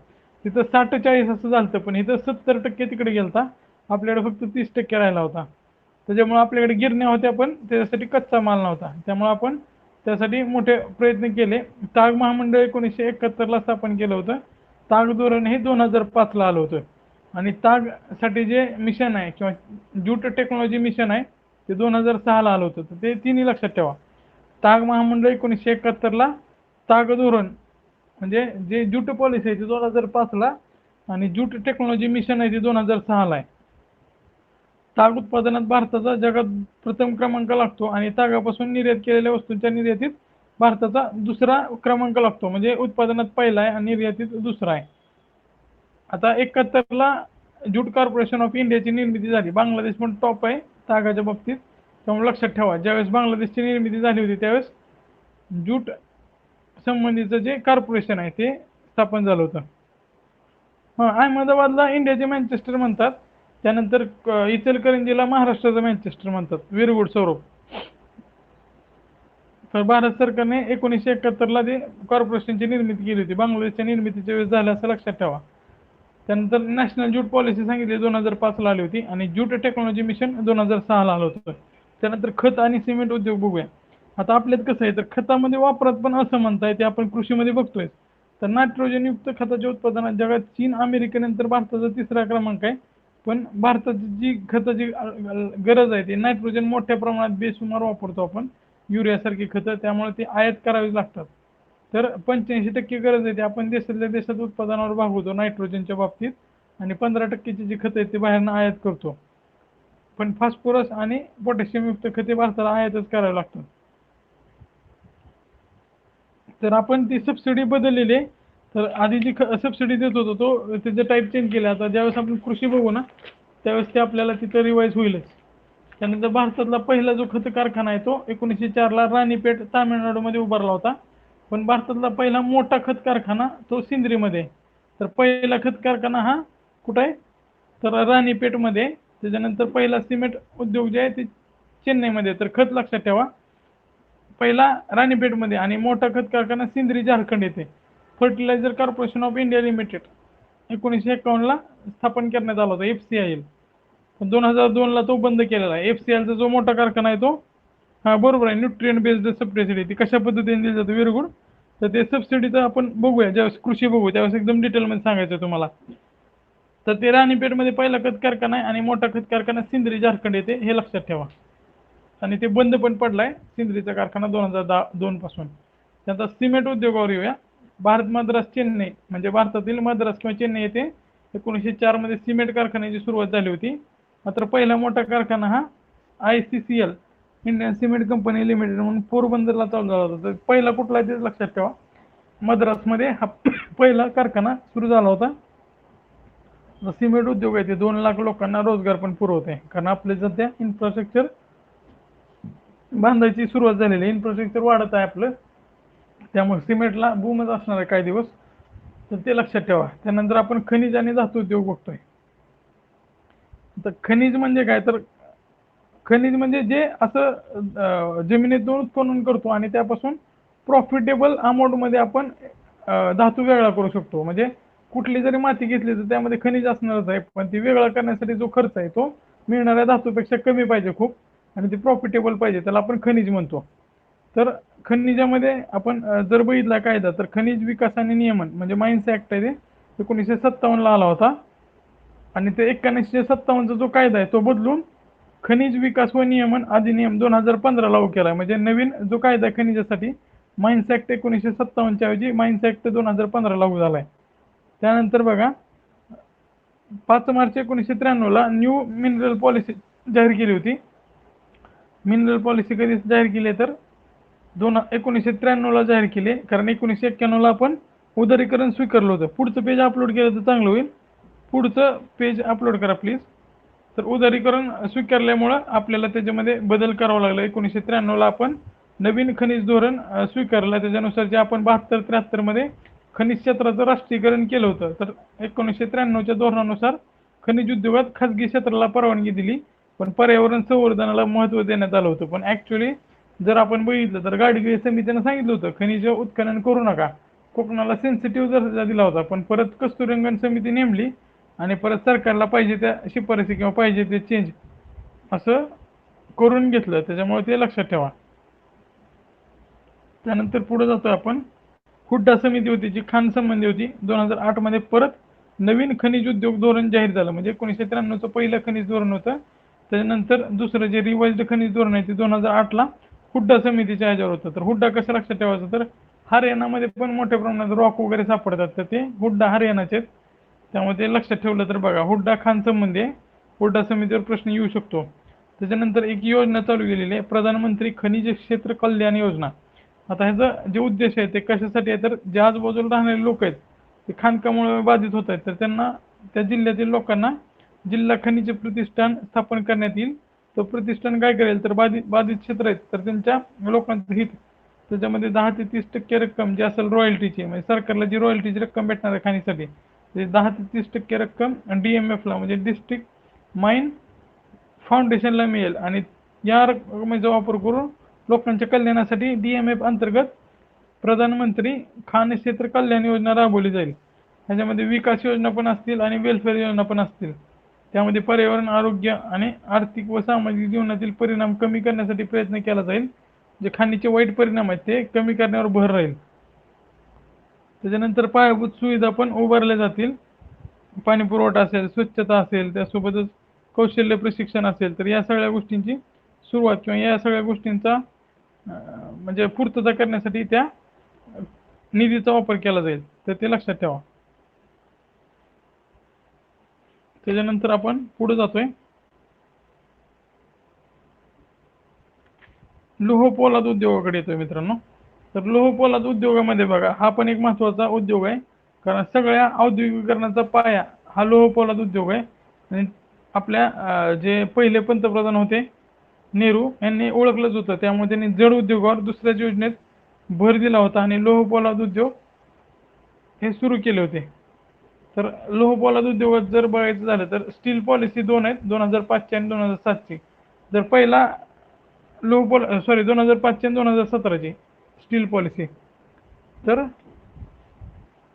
तिथं 60-40 असं झालं, पण इथं 70% तिकडे गेलता. आपल्याकडे फक्त 30% राहिला होता. त्याच्यामुळे आपल्याकडे गिरण्या होत्या, पण त्याच्यासाठी कच्चा माल नव्हता. त्यामुळे आपण त्यासाठी मोठे प्रयत्न केले. ताग महामंडळ 1971ला स्थापन केलं होतं. ताग धोरण हे 2005ला आलं होतं. आणि तागसाठी जे मिशन आहे किंवा ज्यूट टेक्नॉलॉजी मिशन आहे ते 2006ला आलं होतं. तर ते तिन्ही लक्षात ठेवा. ताग महामंडळ 1971ला, ताग धोरण म्हणजे जे ज्यूट पॉलिसी आहे ती 2005ला, आणि ज्यूट टेक्नॉलॉजी मिशन आहे ती 2006ला आहे. ताग उत्पादनात भारताचा जगात प्रथम क्रमांक लागतो आणि तागापासून निर्यात केलेल्या वस्तूंच्या निर्यातीत भारताचा दुसरा क्रमांक लागतो. म्हणजे उत्पादनात पहिला आहे आणि निर्यातीत दुसरा आहे. आता 71ला ज्यूट कॉर्पोरेशन ऑफ इंडियाची निर्मिती झाली. बांगलादेश पण टॉप आहे तागाच्या बाबतीत. त्यामुळे लक्षात ठेवा, ज्यावेळेस बांगलादेशची निर्मिती झाली होती त्यावेळेस ज्यूट संबंधीचं जे कॉर्पोरेशन आहे ते स्थापन झालं होतं. अहमदाबादला इंडियाचे मँचेस्टर म्हणतात. त्यानंतर इचलकरंजीला महाराष्ट्राचं मँचेस्टर म्हणतात. Very good Saurabh. तर भारत सरकारने 1971ला ते कॉर्पोरेशनची निर्मिती केली होती. बांगलादेशच्या निर्मितीच्या वेळेस झालं असं लक्षात ठेवा. त्यानंतर नॅशनल ज्यूट पॉलिसी सांगितली 2005ला आली होती आणि ज्यूट टेक्नॉलॉजी मिशन 2006ला आलं होतं. त्यानंतर खत आणि सिमेंट उद्योग बघूया. आता आपल्यात कसं आहे, तर खतामध्ये वापरात पण असं म्हणताय ते आपण कृषीमध्ये बघतोय. तर नायट्रोजनयुक्त खताच्या उत्पादनात जगात चीन, अमेरिकेनंतर भारताचा 3रा क्रमांक आहे. पण भारताची जी खताची गरज आहे ती नायट्रोजन मोठ्या प्रमाणात बेसुमार वापरतो आपण, युरियासारखी खतं. त्यामुळे ती आयात करावी लागतात. तर 85% गरज आहे ती आपण देशातल्या देशात उत्पादनावर भागवतो नायट्रोजनच्या बाबतीत. आणि 15%ची जी खतं आहेत ती बाहेरनं आयात करतो. पण फॉस्फरस आणि पोटॅशियमयुक्त खते भारताला आयातच करावी लागतात. तर आपण ती सबसिडी बदललेली आहे. तर आधी जी सबसिडी देत होतो तो त्याचं टाईप चेंज केलं. आता ज्यावेळेस आपण कृषी बघू ना त्यावेळेस ते आपल्याला तिथं रिवाईज होईलच. त्यानंतर भारतातला पहिला जो खत कारखाना आहे तो 1904ला राणीपेठ, तामिळनाडूमध्ये उभारला होता. पण भारतातला पहिला मोठा खत कारखाना तो सिंद्रीमध्ये आहे. तर पहिला खत कारखाना हा कुठं आहे, तर राणीपेठमध्ये. त्याच्यानंतर पहिला सिमेंट उद्योग जे आहे ते चेन्नईमध्ये. तर खत लक्षात ठेवा, पहिला राणीपेठमध्ये आणि मोठा खत कारखाना सिंद्री, झारखंड येथे. Fertilizer corporation of India limited 1951ला स्थापन करण्यात आला होता, FCIL. पण 2002ला तो बंद केलेला आहे. FCILचा जो मोठा कारखाना आहे तो, हा बरोबर आहे, न्यूट्रिएंट बेस्ड सबसिडी. ती कशा पद्धतीने दिली जाते, व्हेरी गुड. तर ते सबसिडीचं आपण बघूया, ज्यावेळेस कृषी बघू त्यावेळेस एकदम डिटेलमध्ये सांगायचं तुम्हाला. तर ते राणीपेठमध्ये पहिला खत कारखाना आहे आणि मोठा खत कारखाना सिंद्री, झारखंड येथे, हे लक्षात ठेवा. आणि ते बंद पण पडलाय सिंद्रीचा कारखाना 2002 पासून. त्याचा सिमेंट उद्योगावर येऊया. भारत मद्रास चेन्नई म्हणजे भारतातील मद्रास किंवा चेन्नई येथे 1904 मध्ये सिमेंट कारखान्याची सुरुवात झाली होती. मात्र पहिला मोठा कारखाना हा ICCL, Indian cement company limited म्हणून पोरबंदरला चालू झाला होता. तर पहिला कुठला आहे ते लक्षात ठेवा, मद्रासमध्ये हा पहिला कारखाना सुरू झाला होता. सिमेंट उद्योग आहे ते 2 लाख लोकांना रोजगार पण पुरवते. कारण आपले सध्या इन्फ्रास्ट्रक्चर बांधायची सुरुवात झालेली आहे, इन्फ्रास्ट्रक्चर वाढत आहे आपलं. त्यामुळे सिमेंटला बूमच असणार आहे काही दिवस. तर ते लक्षात ठेवा. त्यानंतर आपण खनिज आणि धातू उद्योग बघतोय. तर खनिज म्हणजे काय, तर खनिज म्हणजे जे असं जमिनीतून उत्खनन करतो आणि त्यापासून प्रॉफिटेबल अमाऊंटमध्ये आपण धातू वेगळा करू शकतो. म्हणजे कुठली जरी माती घेतली तर त्यामध्ये खनिज असणारच आहे, पण ती वेगळा करण्यासाठी जो खर्च आहे तो मिळणाऱ्या धातूपेक्षा कमी पाहिजे खूप, आणि ती प्रॉफिटेबल पाहिजे, त्याला आपण खनिज म्हणतो. तर खनिजामध्ये आपण जर बघितला कायदा, तर खनिज विकास आणि नियमन म्हणजे माइन्स ऍक्ट आहे ते 1957ला आला होता. आणि ते 1957चा जो कायदा आहे तो बदलून खनिज विकास व नियमन अधिनियम 2015 लागू केला. म्हणजे नवीन जो कायदा खनिजासाठी माइन्स ऍक्ट 1957 ऐवजी माइन्स ऍक्ट 2015 लागू झालाय. त्यानंतर बघा 5 मार्च 1993 ला न्यू मिनरल पॉलिसी जाहीर केली होती. मिनरल पॉलिसी कधी जाहीर केली तर 1993 ला जाहीर केली, कारण 1991 ला आपण उदारीकरण स्वीकारलं होतं. पुढचं पेज अपलोड केलं तर चांगलं होईल. पुढचं पेज अपलोड करा प्लीज. तर उदारीकरण स्वीकारल्यामुळं आपल्याला त्याच्यामध्ये बदल करावा लागला. 1993 ला आपण नवीन खनिज धोरण स्वीकारलं. त्याच्यानुसार जे आपण 72-73 मध्ये खनिज क्षेत्राचं राष्ट्रीयकरण केलं होतं. तर 1993च्या धोरणानुसार खनिज उद्योगात खाजगी क्षेत्राला परवानगी दिली, पण पर्यावरण संवर्धनाला महत्त्व देण्यात आलं होतं. पण ऍक्च्युअली जर आपण बघितलं तर गाडगिळ समितीनं सांगितलं होतं खनिज उत्खनन करू नका. कोकणाला सेन्सिटिव्ह दर्जा दिला होता, पण परत कस्तुरंगन समिती नेमली आणि परत सरकारला पाहिजे त्या शिफारसी किंवा पाहिजे ते चेंज असं करून घेतलं. त्याच्यामुळे ते लक्षात ठेवा. त्यानंतर पुढे जातोय आपण. हुड्डा समिती होती जी खाण संबंधी होती. 2008 मध्ये परत नवीन खनिज उद्योग धोरण जाहीर झालं. म्हणजे 1993चं पहिलं खनिज धोरण होतं. त्याच्यानंतर दुसरं जे रिवाइज्ड खनिज धोरण आहे ते 2008 ला हुड्डा समितीच्या ह्याच्यावर होतं. तर हुड्डा कसं लक्षात ठेवायचं तर हरियाणामध्ये पण मोठ्या प्रमाणात रॉक वगैरे सापडतात, तर ते हुड्डा हरियाणाचे. त्यामुळे ते लक्षात ठेवलं तर बघा हुड्डा खान संबंधी आहे. हुड्डा समितीवर प्रश्न येऊ शकतो. त्याच्यानंतर एक योजना चालू केलेली आहे, प्रधानमंत्री खनिज क्षेत्र कल्याण योजना. आता ह्याचा जे उद्देश आहे ते कशासाठी आहे तर जे आजूबाजूला राहणारे लोक आहेत ते खाणकामुळे बाधित होत आहेत, तर त्यांना त्या जिल्ह्यातील लोकांना जिल्हा खनिज प्रतिष्ठान स्थापन करण्यात येईल. तो प्रतिष्ठान काय करेल तर बाधित क्षेत्र आहेत तर त्यांच्या लोकांचं हित त्याच्यामध्ये 10 ते 30% रक्कम जी असेल रॉयल्टीची, म्हणजे सरकारला जी रॉयल्टीची रक्कम भेटणार आहे खाणीसाठी ते 10 ते 30% रक्कम DMF-ला म्हणजे डिस्ट्रिक्ट माइन फाउंडेशनला मिळेल. आणि या रकमेचा वापर करून लोकांच्या कल्याणासाठी DMF अंतर्गत प्रधानमंत्री खान क्षेत्र कल्याण योजना राबवली जाईल. ह्याच्यामध्ये विकास योजना पण असतील आणि वेलफेअर योजना पण असतील. त्यामध्ये पर्यावरण, आरोग्य आणि आर्थिक व सामाजिक जीवनातील परिणाम कमी करण्यासाठी प्रयत्न केला जाईल. जे खाणीचे वाईट परिणाम आहेत ते कमी करण्यावर भर राहील. त्याच्यानंतर पायाभूत सुविधा पण उभारल्या जातील. पाणी पुरवठा असेल, स्वच्छता असेल, त्यासोबतच कौशल्य प्रशिक्षण असेल, तर या सगळ्या गोष्टींची सुरुवात किंवा या सगळ्या गोष्टींचा म्हणजे पूर्तता करण्यासाठी त्या निधीचा वापर केला जाईल, तर ते लक्षात ठेवा. त्याच्यानंतर आपण पुढे जातोय. लोह पोलाद उद्योगाकडे येतोय मित्रांनो. तर लोह पोलाद उद्योगामध्ये बघा हा पण एक महत्त्वाचा उद्योग आहे, कारण सगळ्या औद्योगिकीकरणाचा पाया हा लोह पोलाद उद्योग आहे. आणि आपल्या जे पहिले पंतप्रधान होते नेहरू यांनी ओळखलंच होतं, त्यामुळे त्यांनी जड उद्योगावर दुसऱ्याच योजनेत भर दिला होता आणि लोह पोलाद उद्योग हे सुरू केले होते. तर लोह पोलाद उद्योगात जर बघायचं झालं तर स्टील पॉलिसी 2 आहेत, 2005ची आणि 2007ची. जर पहिला लोह पोलाद 2005ची आणि 2017ची स्टील पॉलिसी. तर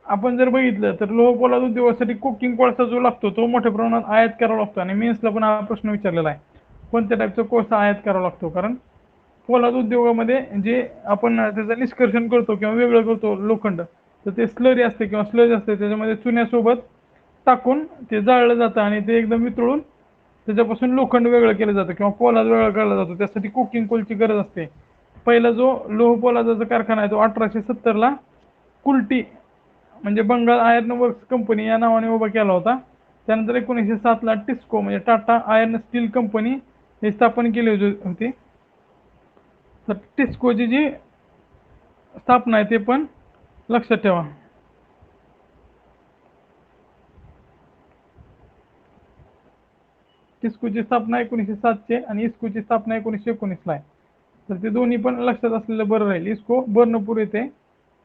आपण जर बघितलं तर लोह पोलाद उद्योगासाठी कोकिंग कोळसा जो लागतो तो मोठ्या प्रमाणात आयात करावा लागतो. आणि मेन्सला पण हा प्रश्न विचारलेला आहे, कोणत्या टाईपचा कोळसा आयात करावा लागतो. कारण पोलाद उद्योगामध्ये जे आपण त्याचं निष्कर्षण करतो किंवा वेगळं करतो लोखंड, तर ते स्लरी असते किंवा स्लज असते, त्याच्यामध्ये चुन्यासोबत टाकून ते जाळलं जातं आणि ते एकदम वितळून त्याच्यापासून लोखंड वेगळं केलं जातं किंवा पोलाद वेगळा केला जातो. त्यासाठी कोकिंग कोलची गरज असते. पहिला जो लोह पोलादाचा कारखाना आहे तो 1870ला कुल्टी म्हणजे बंगाल आयर्न वर्क्स कंपनी या नावाने उभा केला होता. त्यानंतर 1907ला टिस्को म्हणजे टाटा आयर्न स्टील कंपनी हे स्थापन केली होती. तर टिस्कोची जी स्थापना आहे ते पण लक्षात ठेवा. टिस्कोची स्थापना 1907ची आणि इस्कोची स्थापना 1919ला आहे. तर ते दोन्ही पण लक्षात असलेलं बरं राहील. इस्को बर्नपूर येथे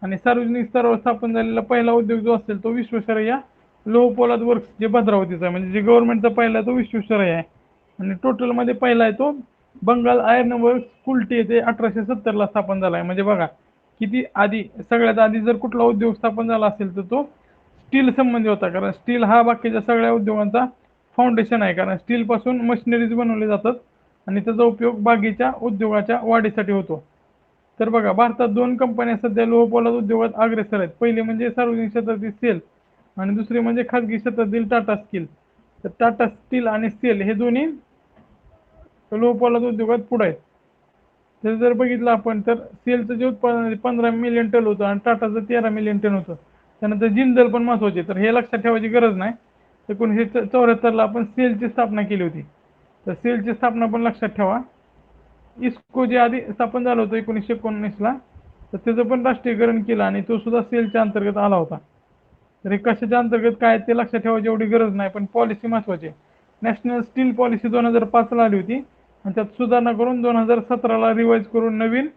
आणि सार्वजनिक स्तरावर स्थापन झालेला पहिला उद्योग जो असेल तो विश्वेश्वरय्या लोह पोलाद वर्क्स जे भद्रावतीचा आहे, म्हणजे जे गव्हर्नमेंटचा पहिला तो विश्वेश्वरय्या आहे. आणि टोटलमध्ये पहिला आहे तो बंगाल आयर्न वर्क्स कुल्टी येथे 1870ला स्थापन झाला आहे. म्हणजे बघा किती आधी, सगळ्यात आधी जर कुठला उद्योग स्थापन झाला असेल तर तो स्टील संबंधी होता. कारण स्टील हा बाकीच्या सगळ्या उद्योगांचा फाउंडेशन आहे, कारण स्टीलपासून मशिनरीज बनवले जातात आणि त्याचा उपयोग बाकीच्या उद्योगाच्या वाढीसाठी होतो. तर बघा भारतात 2 कंपन्या सध्या लोह पोलाद उद्योगात अग्रेसर आहेत. पहिली म्हणजे सार्वजनिक क्षेत्रातील सेल आणि दुसरी म्हणजे खाजगी क्षेत्रातील टाटा स्टील. तर टाटा स्टील आणि सेल हे दोन्ही लोहपोलाद उद्योगात पुढे आहेत. तर जर बघितलं आपण तर सेलचं जे उत्पादन आहे 15 मिलियन टन होतं आणि टाटाचं 13 मिलियन टन होतं. त्यानंतर जिंदल पण महत्वाचे. तर हे लक्षात ठेवायची गरज नाही. 1974ला आपण सेलची स्थापना केली होती. तर सेलची स्थापना पण लक्षात ठेवा. इस्को जे आधी स्थापन झालं होतं 1919ला, तर त्याचं पण राष्ट्रीयकरण केलं आणि तो सुद्धा सेलच्या अंतर्गत आला होता. तर हे कशाच्या अंतर्गत काय ते लक्षात ठेवायची एवढी गरज नाही, पण पॉलिसी महत्वाची आहे. नॅशनल स्टील पॉलिसी 2005ला आली होती आणि त्यात सुधारणा करून 2017ला रिवाईज करून नवीन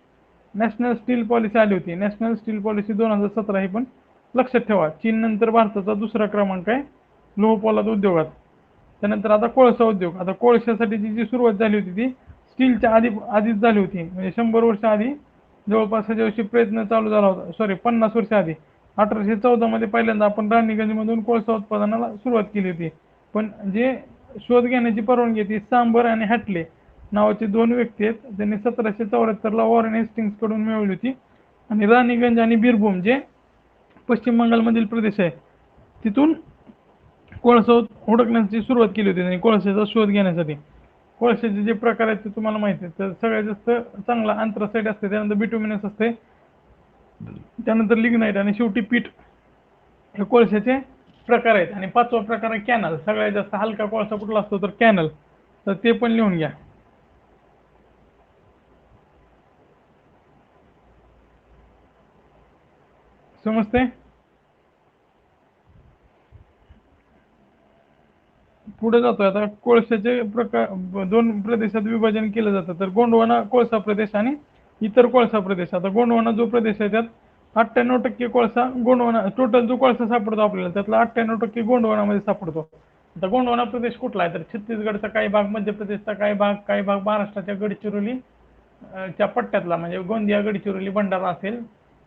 नॅशनल स्टील पॉलिसी आली होती. नॅशनल स्टील पॉलिसी 2017 ही पण लक्षात ठेवा. चीन नंतर भारताचा दुसरा क्रमांक आहे लोहपोलाद उद्योगात. त्यानंतर आता कोळसा उद्योग. आता कोळशासाठीची जी सुरुवात झाली होती ती स्टीलच्या आधीच झाली होती. म्हणजे 100 वर्ष आधी जवळपास ह्याच्याविषयी प्रयत्न चालू झाला होता. सॉरी 50 वर्ष आधी 1814 मध्ये पहिल्यांदा आपण राणीगंजमधून कोळसा उत्पादनाला सुरुवात केली होती. पण जे शोध घेण्याची परवानगी ती सांबर आणि हॅटले नावाचे 2 व्यक्ती आहेत. त्यांनी 1774ला वॉरेन हेस्टिंग्स कडून मिळवली होती. आणि राणीगंज आणि बीरभूम जे पश्चिम बंगालमधील प्रदेश आहे तिथून कोळसा हुडकण्याची सुरुवात केली होती त्यांनी कोळशाचा शोध घेण्यासाठी. कोळशाचे जे प्रकार आहेत ते तुम्हाला माहिती आहे. तर सगळ्यात जास्त चांगला अँथ्रासाइट असते, त्यानंतर बिटुमिनस असते, त्यानंतर लिग्नाइट आणि शेवटी पीठ हे कोळशाचे प्रकार आहेत. आणि 5वा प्रकार आहे कॅनल. सगळ्यात जास्त हलका कोळसा कुठला असतो तर कॅनल. तर ते पण लिहून घ्या. समजते? पुढे जातोय आता. कोळशाचे प्रकार 2 प्रदेशात विभाजन केलं जातं. तर गोंडवाना कोळसा प्रदेश आणि इतर कोळसा प्रदेश. आता गोंडवाना जो प्रदेश आहे त्यात 98% कोळसा गोंडवाना, टोटल जो कोळसा सापडतो आपल्याला त्यातला 98% गोंडवानामध्ये सापडतो. आता गोंडवाना प्रदेश कुठला आहे तर छत्तीसगडचा काही भाग, मध्य प्रदेशचा काही भाग महाराष्ट्राच्या गडचिरोली च्या पट्ट्यातला म्हणजे गोंदिया, गडचिरोली, भंडारा असेल.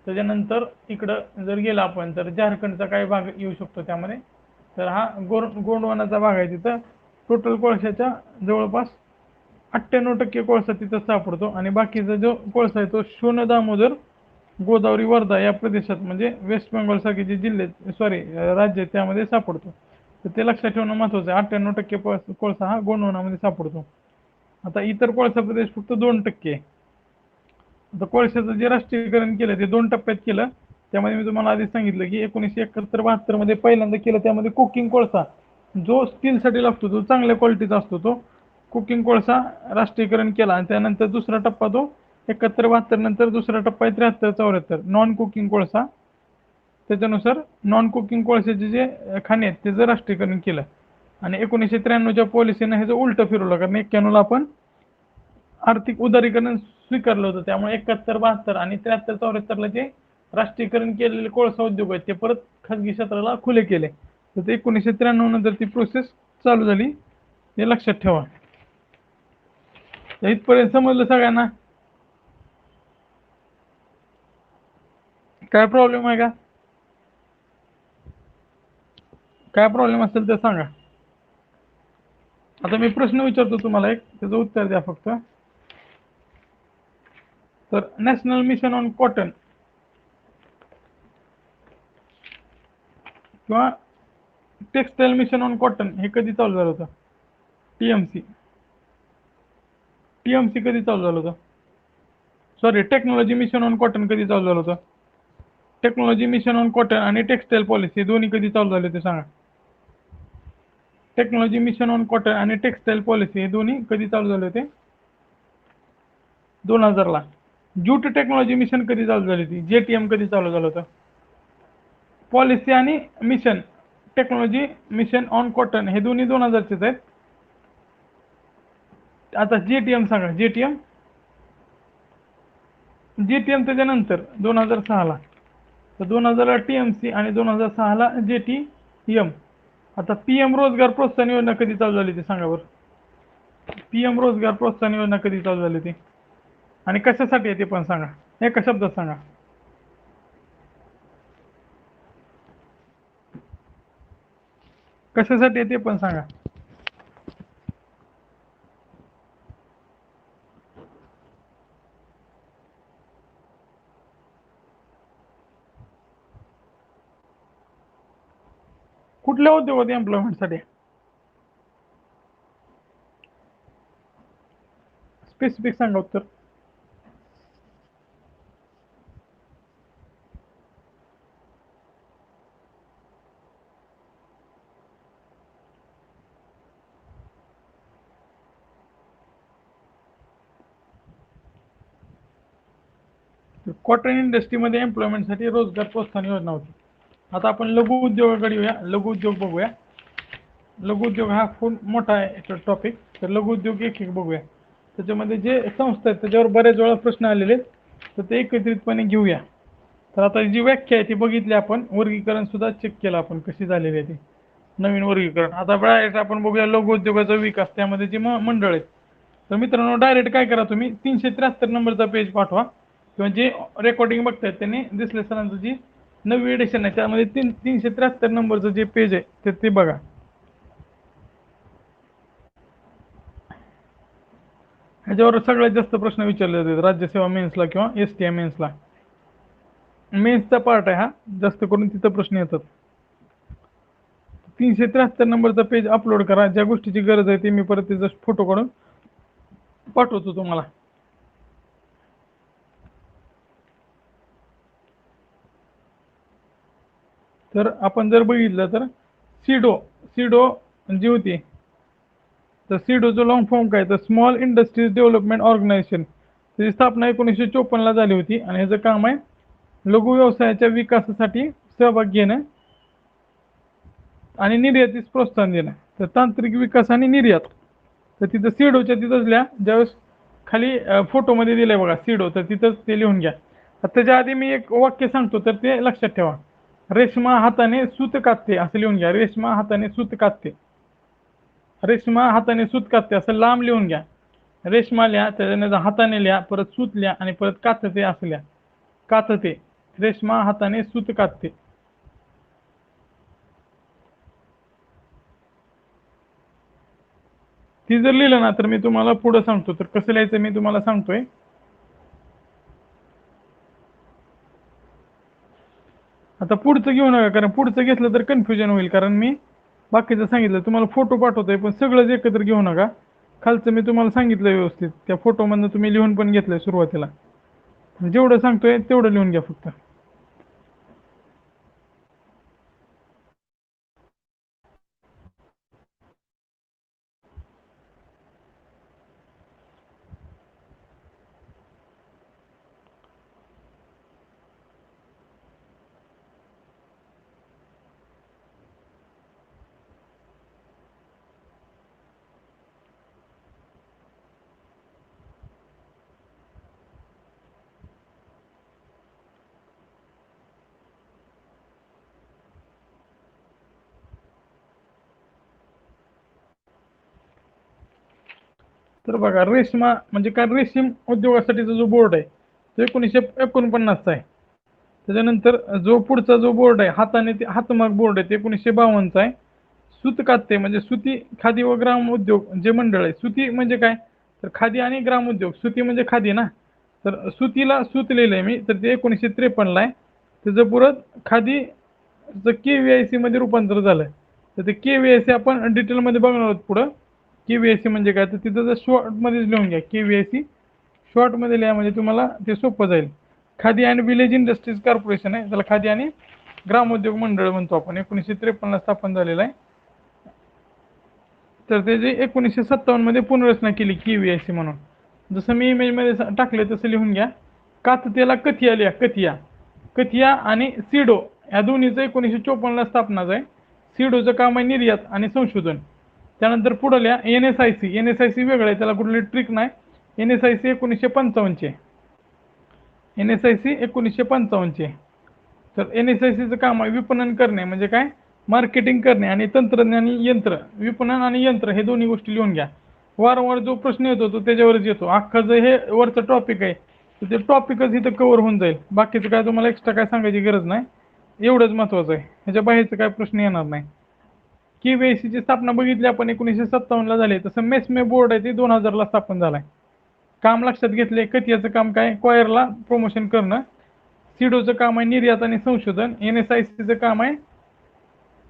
त्याच्यानंतर इकडं जर गेला आपण तर झारखंडचा काही भाग येऊ शकतो त्यामध्ये. तर हा गोंडवानाचा भाग आहे. तिथं टोटल कोळशाच्या जवळपास 98% कोळसा तिथं सापडतो आणि बाकीचा जो कोळसा आहे तो शोण, दामोदर, गोदावरी, वर्धा या प्रदेशात म्हणजे वेस्ट बेंगॉल सारखे जे जिल्हे राज्य त्यामध्ये सापडतो. तर ते लक्षात ठेवणं महत्वाचं आहे. 98% कोळसा हा गोंडवानामध्ये सापडतो. आता इतर कोळसा प्रदेश फक्त 2% आहे. आता कोळशाचं जे राष्ट्रीयकरण केलं ते 2 टप्प्यात केलं. त्यामध्ये मी तुम्हाला आधी सांगितलं की 1971-72 मध्ये पहिल्यांदा केलं. त्यामध्ये कुकिंग कोळसा जो स्टीलसाठी लागतो तो चांगल्या क्वालिटीचा असतो, तो कुकिंग कोळसा राष्ट्रीयकरण केला. आणि त्यानंतर दुसरा टप्पा तो 71-72 नंतर दुसरा टप्पा आहे 73-74 नॉन कुकिंग कोळसा. त्याच्यानुसार नॉन कुकिंग कोळशाचे जे खाणे आहेत त्याचं राष्ट्रीयकरण केलं. आणि 1993च्या पॉलिसीनं ह्याचं उलटं फिरवलं, कारण 91ला आपण आर्थिक उदारीकरण स्वीकारलं होतं. त्यामुळे 71-72 आणि 73-74ला जे राष्ट्रीयकरण केलेले कोळसा उद्योग आहेत ते परत खाजगी क्षेत्राला खुले केले. तर ते 1993 नंतर ती प्रोसेस चालू झाली, हे लक्षात ठेवा. इथपर्यंत समजलं सगळ्यांना? काय प्रॉब्लेम आहे का? काय प्रॉब्लेम असेल तर सांगा. आता मी प्रश्न विचारतो तुम्हाला एक, त्याचं उत्तर द्या फक्त. तर नॅशनल मिशन ऑन कॉटन किंवा टेक्सटाईल मिशन ऑन कॉटन हे कधी चालू झालं होतं? टीएमसी कधी चालू झालं होतं? Sorry, technology mission on cotton कधी चालू झालं होतं? टेक्नॉलॉजी मिशन ऑन कॉटन आणि टेक्सटाईल पॉलिसी दोन्ही कधी चालू झाले ते सांगा. टेक्नॉलॉजी मिशन ऑन कॉटन आणि टेक्सटाईल पॉलिसी हे दोन्ही कधी चालू झाले होते? 2000ला. ज्यूट टेक्नॉलॉजी मिशन कधी चालू झाली होती? जेटीएम कधी चालू झालं होतं? पॉलिसी आणि mission technology mission on cotton हे दोन्ही 2000चेच आहेत. आता जेटीएम सांगा. जेटीएम त्याच्यानंतर 2006ला. तर 2000ला टीएमसी आणि 2006ला जेटीएम. आता पीएम रोजगार प्रोत्साहन योजना कधी चालू झाली ती सांगा बरं. पीएम रोजगार प्रोत्साहन योजना कधी चालू झाली ती आणि कशासाठी आहे ते पण सांगा, एका शब्दात सांगा. कशासाठी आहे ते पण सांगा. कुठल्या उद्योगात एम्प्लॉयमेंटसाठी? स्पेसिफिक सांगा उत्तर. कॉटन इंडस्ट्रीमध्ये एम्प्लॉयमेंटसाठी रोजगार प्रोत्साहन योजना होती. आता आपण लघु उद्योगाकडे येऊया. लघु उद्योग बघूया. लघु उद्योग हा खूप मोठा आहे टॉपिक. तर लघु उद्योग एक एक बघूया. त्याच्यामध्ये जे संस्था आहेत त्याच्यावर बऱ्याच वेळा प्रश्न आलेले तर ते एकत्रितपणे घेऊया. तर आता जी व्याख्या आहे ती बघितली आपण. वर्गीकरण सुद्धा चेक केलं आपण कशी झालेली आहे ती नवीन वर्गीकरण. आता डायरेक्ट आपण बघूया लघु उद्योगाचा विकास. त्यामध्ये जे मंडळ आहेत. तर मित्रांनो डायरेक्ट काय करा तुम्ही 373 नंबरचा पेज पाठवा किंवा जे रेकॉर्डिंग बघतायत त्यांनी दिसले सरांचं जी नवी एडिशन आहे त्यामध्ये 373 नंबरचं जे पेज आहे ते बघा. ह्याच्यावर सगळ्यात जास्त प्रश्न विचारले जातात राज्यसेवा मेन्सला किंवा STI मेन्सला. मेन्सचा पार्ट आहे हा. जास्त करून तिथं प्रश्न येतात. 373 नंबरचा पेज अपलोड करा. ज्या गोष्टीची गरज आहे ते मी परत त्याचा फोटो काढून पाठवतो तुम्हाला. तर आपण जर बघितलं तर सिडो जी होती तर सिडोचं लॉंग फॉर्म काय तर स्मॉल इंडस्ट्रीज डेव्हलपमेंट ऑर्गनायझेशन. त्याची स्थापना 1954 झाली होती आणि ह्याचं काम आहे लघु व्यवसायाच्या विकासासाठी सहभाग घेणं आणि निर्यातीस प्रोत्साहन देणं. तर तांत्रिक विकास आणि निर्यात. तर तिथं सिडोच्या तिथंच लिहा. ज्यावेळेस खाली फोटोमध्ये दिलंय बघा सिडो तर तिथंच ते लिहून घ्या. त्याच्या आधी मी एक वाक्य सांगतो तर ते लक्षात ठेवा. रेशमा हाताने सूत कातते असं लिहून घ्या. रेशमा हाताने सूत कातते. रेशमा हाताने सूत कातते असं लांब लिहून घ्या. रेशमा लिहा त्याच्यानंतर हाताने लिहा परत सूत लिहा आणि परत कातते असं लिहा. कातते. रेशमा हाताने सूत कातते. ती जर लिहिलं ना तर मी तुम्हाला पुढे सांगतो. तर कसं लिहायचं मी तुम्हाला सांगतोय. आता पुढचं घेऊ नका कारण पुढचं घेतलं तर कन्फ्युजन होईल. कारण मी बाकीचं सांगितलं तुम्हाला फोटो पाठवतोय पण सगळंच एकत्र घेऊ नका. खालचं मी तुम्हाला सांगितलं व्यवस्थित. त्या फोटोमधनं तुम्ही लिहून पण घेतलंय सुरुवातीला. जेवढं सांगतोय तेवढं लिहून घ्या फक्त. तर बघा रेशमा म्हणजे काय रेशीम उद्योगासाठीचा जो बोर्ड आहे तो 1949चा आहे. त्याच्यानंतर जो पुढचा जो बोर्ड आहे हाताने हातमाग बोर्ड आहे ते 1952चा आहे. सूत कातते म्हणजे सुती खादी व ग्राम उद्योग जे मंडळ आहे. सुती म्हणजे काय तर खादी आणि ग्राम उद्योग. सुती म्हणजे खादी ना तर सुतीला सूत लिहिलंय मी तर ते 1953ला आहे. त्याचं पुरत खादी KVIC मध्ये रूपांतर झालंय. तर ते KVIC आपण डिटेलमध्ये बघणार आहोत पुढं. KVIC म्हणजे काय तर तिथं जर शॉर्टमध्येच लिहून घ्या. KVIC शॉर्टमध्ये लिहा म्हणजे तुम्हाला ते सोपं जाईल. Khadi and village industries corporation आहे. त्याला खादी आणि ग्रामोद्योग मंडळ म्हणतो आपण. 1953ला स्थापन झालेलं आहे. तर त्याची 1957 मध्ये पुनर्रचना केली KVIC म्हणून. जसं मी इमेजमध्ये टाकले तसं लिहून घ्या. काततेला कथिया लिहा. कथिया आणि सिडो या दोन्हीचं 1954ला स्थापनाच आहे. सिडोचं काम आहे निर्यात आणि संशोधन. त्यानंतर पुढे लिहा NSIC वेगळं आहे त्याला कुठली ट्रिक नाही. NSIC 1955 NSIC 1955 तर NSICचं काम आहे विपणन करणे म्हणजे काय मार्केटिंग करणे आणि तंत्रज्ञान यंत्र विपणन आणि यंत्र हे दोन्ही गोष्टी लिहून घ्या. वारंवार जो प्रश्न येतो तो त्याच्यावरच येतो. अख्खा जर हे वरचं टॉपिक आहे तर ते टॉपिकच इथं कव्हर होऊन जाईल. बाकीचं काय तुम्हाला एक्स्ट्रा काय सांगायची गरज नाही. एवढंच महत्त्वाचं आहे. ह्याच्या बाहेरचं काय प्रश्न येणार नाही. KVICची स्थापना बघितली आपण 1957ला झाली. तसं मेस्मे बोर्ड आहे ते 2000ला स्थापन झालाय. काम लक्षात घेतले. कथियाचं काम काय क्वायरला प्रमोशन करणं. सिडोचं काम आहे निर्यात आणि संशोधन. NSICचं काम आहे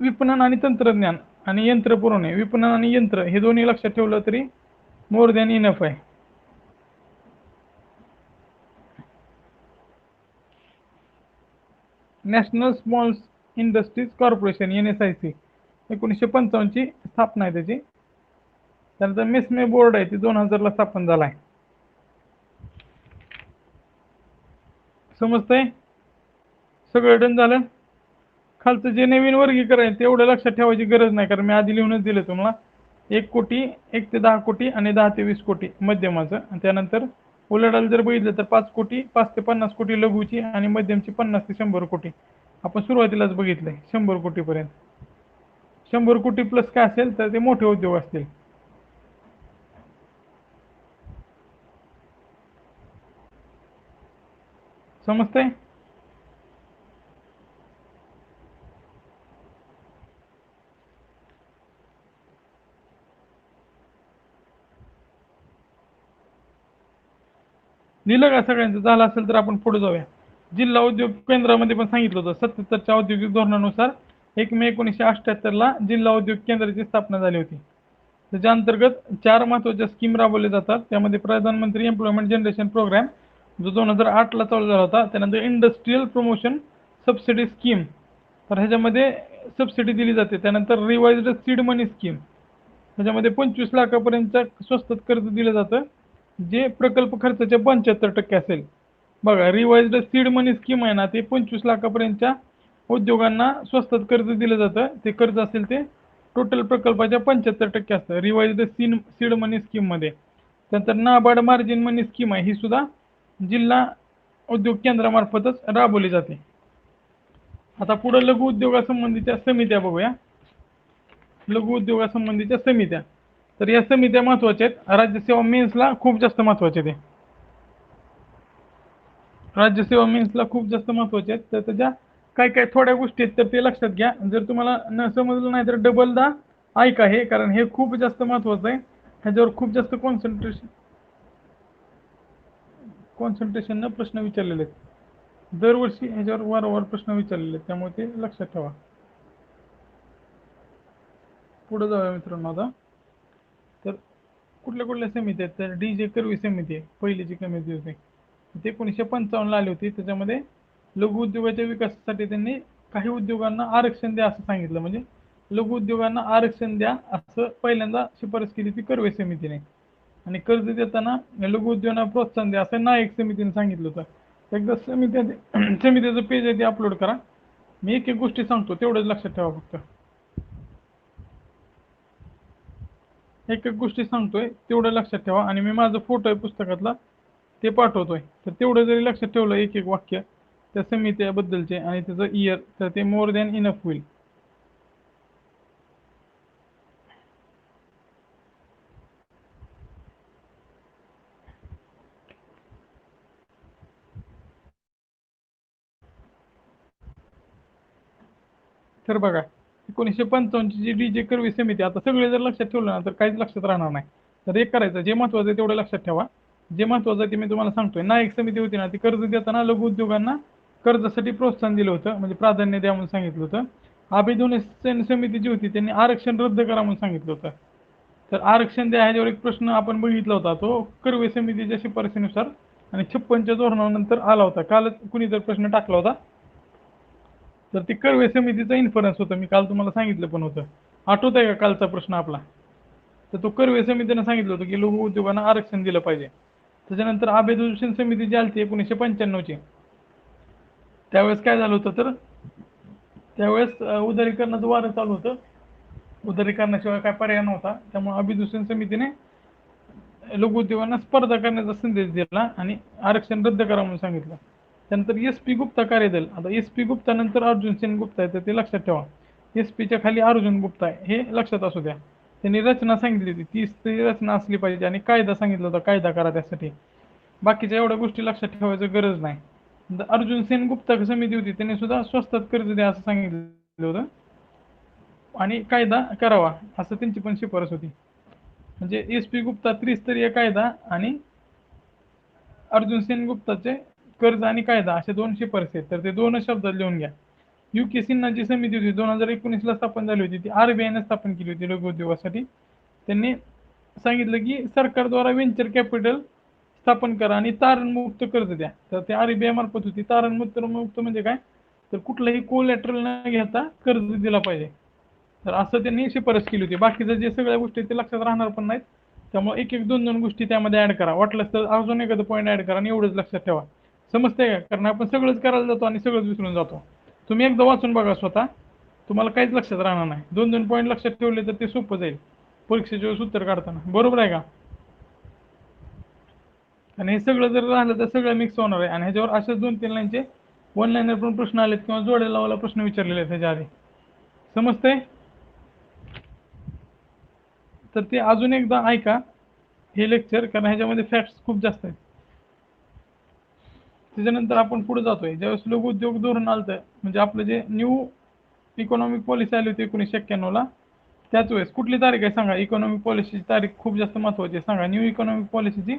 विपणन आणि तंत्रज्ञान आणि यंत्र पुरवणे. विपणन आणि यंत्र हे दोन्ही लक्षात ठेवलं तरी मोर दॅन इनफ आहे. National small industries corporation NSIC 1955ची स्थापना आहे त्याची. त्यानंतर मेस्मे बोर्ड आहे ती 2000ला स्थापन झाला आहे. समजतंय? सगळं डन झालं. खालचं जे नवीन वर्गीकरण आहे ते एवढं लक्षात ठेवायची गरज नाही, कारण मी आधी लिहूनच दिलं तुम्हाला. 1 कोटी, 1 ते 10 कोटी आणि 10 ते 20 कोटी मध्यमाचं. आणि त्यानंतर उलाढाल जर बघितलं तर 5 कोटी, 5 ते 50 कोटी लघुची आणि मध्यमची 50 ते 100 कोटी. आपण सुरुवातीलाच बघितलंय 100 कोटीपर्यंत. 100 कोटी प्लस काय असेल तर ते मोठे उद्योग असतील. समजतंय? लिहिलं का सगळ्यांचं? झालं असेल तर आपण पुढे जाऊया. जिल्हा उद्योग केंद्रामध्ये पण सांगितलं होतं 77च्या औद्योगिक धोरणानुसार 1 मे 1978ला जिल्हा उद्योग केंद्राची स्थापना झाली होती. त्याच्या अंतर्गत 4 महत्वाच्या स्कीम राबवल्या जातात. त्यामध्ये प्रधानमंत्री एम्प्लॉयमेंट जनरेशन प्रोग्राम जो 2008ला चालू झाला होता. त्यानंतर इंडस्ट्रियल प्रमोशन सबसिडी स्कीम, तर ह्याच्यामध्ये सबसिडी दिली जाते. त्यानंतर रिवाइज्ड सीड मनी स्कीम, ह्याच्यामध्ये 25 लाखापर्यंतच्या स्वस्तात कर्ज दिलं जातं, जे प्रकल्प खर्चाच्या 75% असेल. बघा, रिवाइज्ड सीड मनी स्कीम आहे ना, ते 25 लाखापर्यंतच्या उद्योगांना स्वस्तात कर्ज दिलं जातं. ते कर्ज असेल ते टोटल प्रकल्पाच्या 75% असतं रिवाइज्ड सीड मनी स्कीममध्ये. त्यानंतर नाबार्ड मार्जिन मनी स्कीम आहे, ही सुद्धा जिल्हा उद्योग केंद्रामार्फतच राबवली जाते. आता पुढे लघु उद्योगासंबंधीच्या समित्या बघूया. लघु उद्योगासंबंधीच्या समित्या, तर या समित्या महत्वाच्या आहेत. राज्यसेवा मेन्सला खूप जास्त महत्वाचे ते. राज्यसेवा मेन्सला खूप जास्त महत्वाचे आहेत. तर त्याच्या काय काय थोड्या गोष्टी आहेत तर ते लक्षात घ्या. जर तुम्हाला न समजलं नाही तर डबलदा ऐका हे, कारण हे खूप जास्त महत्वाचं आहे. ह्याच्यावर खूप जास्त कॉन्सन्ट्रेशन प्रश्न विचारलेले आहेत. दरवर्षी ह्याच्यावर वारंवार प्रश्न विचारलेले आहेत, त्यामुळे ते लक्षात ठेवा. पुढे जाऊया मित्रांनो. आता तर कुठल्या कुठल्या समिती आहेत, तर DJ कर्वे समिती आहे, पहिलीची समिती होती. ते 1955ला आली होती. त्याच्यामध्ये लघु उद्योगाच्या विकासासाठी त्यांनी काही उद्योगांना आरक्षण द्या असं सांगितलं. म्हणजे लघु उद्योगांना आरक्षण द्या असं पहिल्यांदा शिफारस केली ती कर्वे समितीने. आणि कर्ज देताना लघु उद्योगांना प्रोत्साहन द्या असं नायक समितीने सांगितलं होतं. एकदा समितीचं पेज आहे ते अपलोड करा. मी एक एक गोष्टी सांगतो, तेवढंच लक्षात ठेवा फक्त. एक एक गोष्टी सांगतोय तेवढं लक्षात ठेवा. आणि मी माझा फोटो आहे पुस्तकातला ते पाठवतोय, तर तेवढं जरी लक्षात ठेवलं एक एक वाक्य त्या समित्याबद्दलचे आणि त्याचं इयर, तर ते मोर दॅन इनफ होईल. तर बघा, 1955ची जी DJ कर्वे समिती, आता सगळे जर लक्षात ठेवलं ना तर काहीच लक्षात राहणार नाही. तर एक करायचं, जे महत्वाचं आहे तेवढं लक्षात ठेवा. जे महत्वाचं आहे ते मी तुम्हाला सांगतोय. नायक समिती होती ना, ती कर्ज देताना लघु उद्योगांना कर्जासाठी प्रोत्साहन दिलं होतं, म्हणजे प्राधान्य द्या म्हणून सांगितलं होतं. अभिदोन समिती जी होती त्यांनी आरक्षण रद्द करा म्हणून सांगितलं होतं. तर आरक्षण द्या ह्याच्यावर एक प्रश्न आपण बघितला होता, तो कर्वे समितीच्या शिफारसीनुसार आणि 56च्या धोरणानंतर आला होता. कालच कुणी तर प्रश्न टाकला होता. तर ती कर्वे समितीचा इन्फरन्स होता, मी काल तुम्हाला सांगितलं पण होतं. आठवत आहे का कालचा प्रश्न आपला? तर तो कर्वे समितीने सांगितलं होतं की लघु उद्योगांना आरक्षण दिलं पाहिजे. त्याच्यानंतर अभिदूषण समिती जी आली 1995ची, त्यावेळेस काय झालं होतं, तर त्यावेळेस उदारीकरणाचं वारं चालू होतं. उदारीकरणाशिवाय काय पर्याय नव्हता. त्यामुळे अभिदूषण समितीने लघु उद्योगांना स्पर्धा करण्याचा संदेश दिला आणि आरक्षण रद्द करा म्हणून सांगितलं. त्यानंतर SP गुप्ता कार्यदल, आता SP गुप्ता नंतर अर्जुन सेन गुप्ता आहे, तर ते लक्षात ठेवा. SPच्या खाली अर्जुन गुप्ता आहे, हे लक्षात असू द्या. त्यांनी रचना सांगितली होती, 30 तरी रचना असली पाहिजे आणि कायदा सांगितला होता, कायदा करा त्यासाठी. बाकीच्या एवढ्या गोष्टी लक्षात ठेवायची गरज नाही. अर्जुन सेन गुप्ता समिती होती, त्यांनी सुद्धा स्वस्तात कर्ज द्या असं सांगितलं होतं आणि कायदा करावा असं त्यांची पण शिफारस होती. म्हणजे SP गुप्ता त्रिस्तरीय कायदा आणि अर्जुन सेन गुप्ताचे कर्ज आणि कायदा असे 2 शिफारसी आहेत. तर ते 2च शब्दात लिहून घ्या. UK सिन्हाची समिती होती, 2019ला स्थापन झाली होती. ती RBIने स्थापन केली होती लघु उद्योगासाठी. त्यांनी सांगितलं की सरकारद्वारा व्हेंचर कॅपिटल स्थापन करा आणि तारणमुक्त कर्ज द्या. तर ते RBI मार्फत होती. तारणमुक्त म्हणजे काय, तर कुठलंही कोलॅटरल न घेता कर्ज दिला पाहिजे. तर असं त्यांनी शिफारस केली होती. बाकीचं जे सगळ्या गोष्टी ते लक्षात राहणार पण नाहीत. त्यामुळे एक एक दोन दोन गोष्टी त्यामध्ये ऍड करा. वाटलंच तर अजून एखादं पॉईंट ऍड करा आणि एवढंच लक्षात ठेवा. समजतंय का? कारण आपण सगळंच करायला जातो आणि सगळंच विसरून जातो. तुम्ही एकदा वाचून बघा स्वतः, तुम्हाला काहीच लक्षात राहणार नाही. दोन दोन पॉईंट लक्षात ठेवले तर ते सोपं जाईल परीक्षेच्या वेळेस उत्तर काढताना. बरोबर आहे का? आणि हे सगळं जर राहिलं तर सगळं मिक्स होणार आहे. आणि ह्याच्यावर अशाच 2-3 लाईनचे वन लाईनर पण प्रश्न आलेत किंवा जोड्या लावायला प्रश्न विचारलेले आहेत ह्याच्या आधी. समजतंय? तर ते अजून एकदा ऐका हे लेक्चर, कारण ह्याच्यामध्ये फॅक्ट्स खूप जास्त आहेत. त्याच्यानंतर आपण पुढे जातोय. ज्यावेळेस लघु उद्योग धोरण आलं म्हणजे आपलं जे न्यू इकॉनॉमिक पॉलिसी आली होती 1991 ला, त्याच वेळेस कुठली तारीख आहे सांगा? इकॉनॉमिक पॉलिसीची तारीख खूप जास्त महत्त्वाची आहे. सांगा न्यू इकॉनॉमिक पॉलिसीची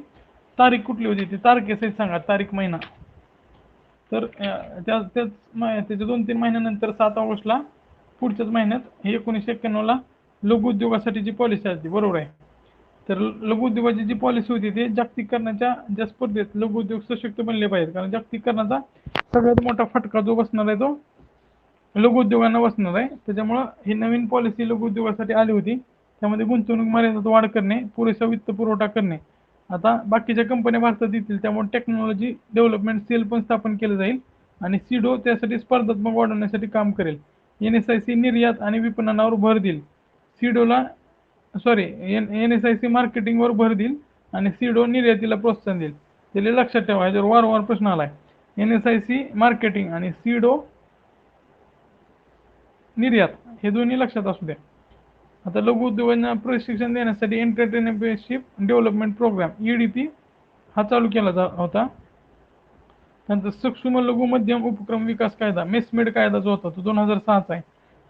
तारीख कुठली होती? ती तारखेसहित सांगा, तारीख, महिना. तर त्याच्या 2-3 महिन्यानंतर 7 ऑगस्टला पुढच्याच महिन्यात हे 1991 ला लघु उद्योगासाठीची पॉलिसी आली. बरोबर आहे. तर लघु उद्योगाची जी पॉलिसी होती ती जागतिकीकरणाच्या ज्या स्पर्धेत लघु उद्योग सशक्त बनले पाहिजेत. कारण जागतिकीकरणाचा सगळ्यात मोठा फटका जो बसणार आहे तो लघु उद्योगांना बसणार आहे. त्याच्यामुळं ही नवीन पॉलिसी लघु उद्योगासाठी आली होती. त्यामध्ये गुंतवणूक मर्यादेत वाढ करणे, पुरेसा वित्त पुरवठा करणे. आता बाकीच्या कंपन्या भारतात येतील, त्यामुळे टेक्नॉलॉजी डेव्हलपमेंट सेल पण स्थापन केलं जाईल आणि सीडो त्यासाठी स्पर्धात्मक वाढवण्यासाठी काम करेल. NSIC निर्यात आणि विपणनावर भर देईल. सीडोला NSIC मार्केटिंगवर भर देईल आणि सीडो निर्यातीला प्रोत्साहन देईल. ते लक्षात ठेवा, ह्याच्यावर वारंवार प्रश्न आलाय. NSIC मार्केटिंग आणि सीडो निर्यात हे दोन्ही लक्षात असू द्या. आता लघु उद्योगांना प्रशिक्षण देण्यासाठी एंटरप्रेन्योरशिप डेव्हलपमेंट प्रोग्राम EDP हा चालू केला होता. त्यानंतर सूक्ष्म लघु मध्यम उपक्रम विकास कायदा मेसमेड कायदा जो होता तो 2006चा आहे.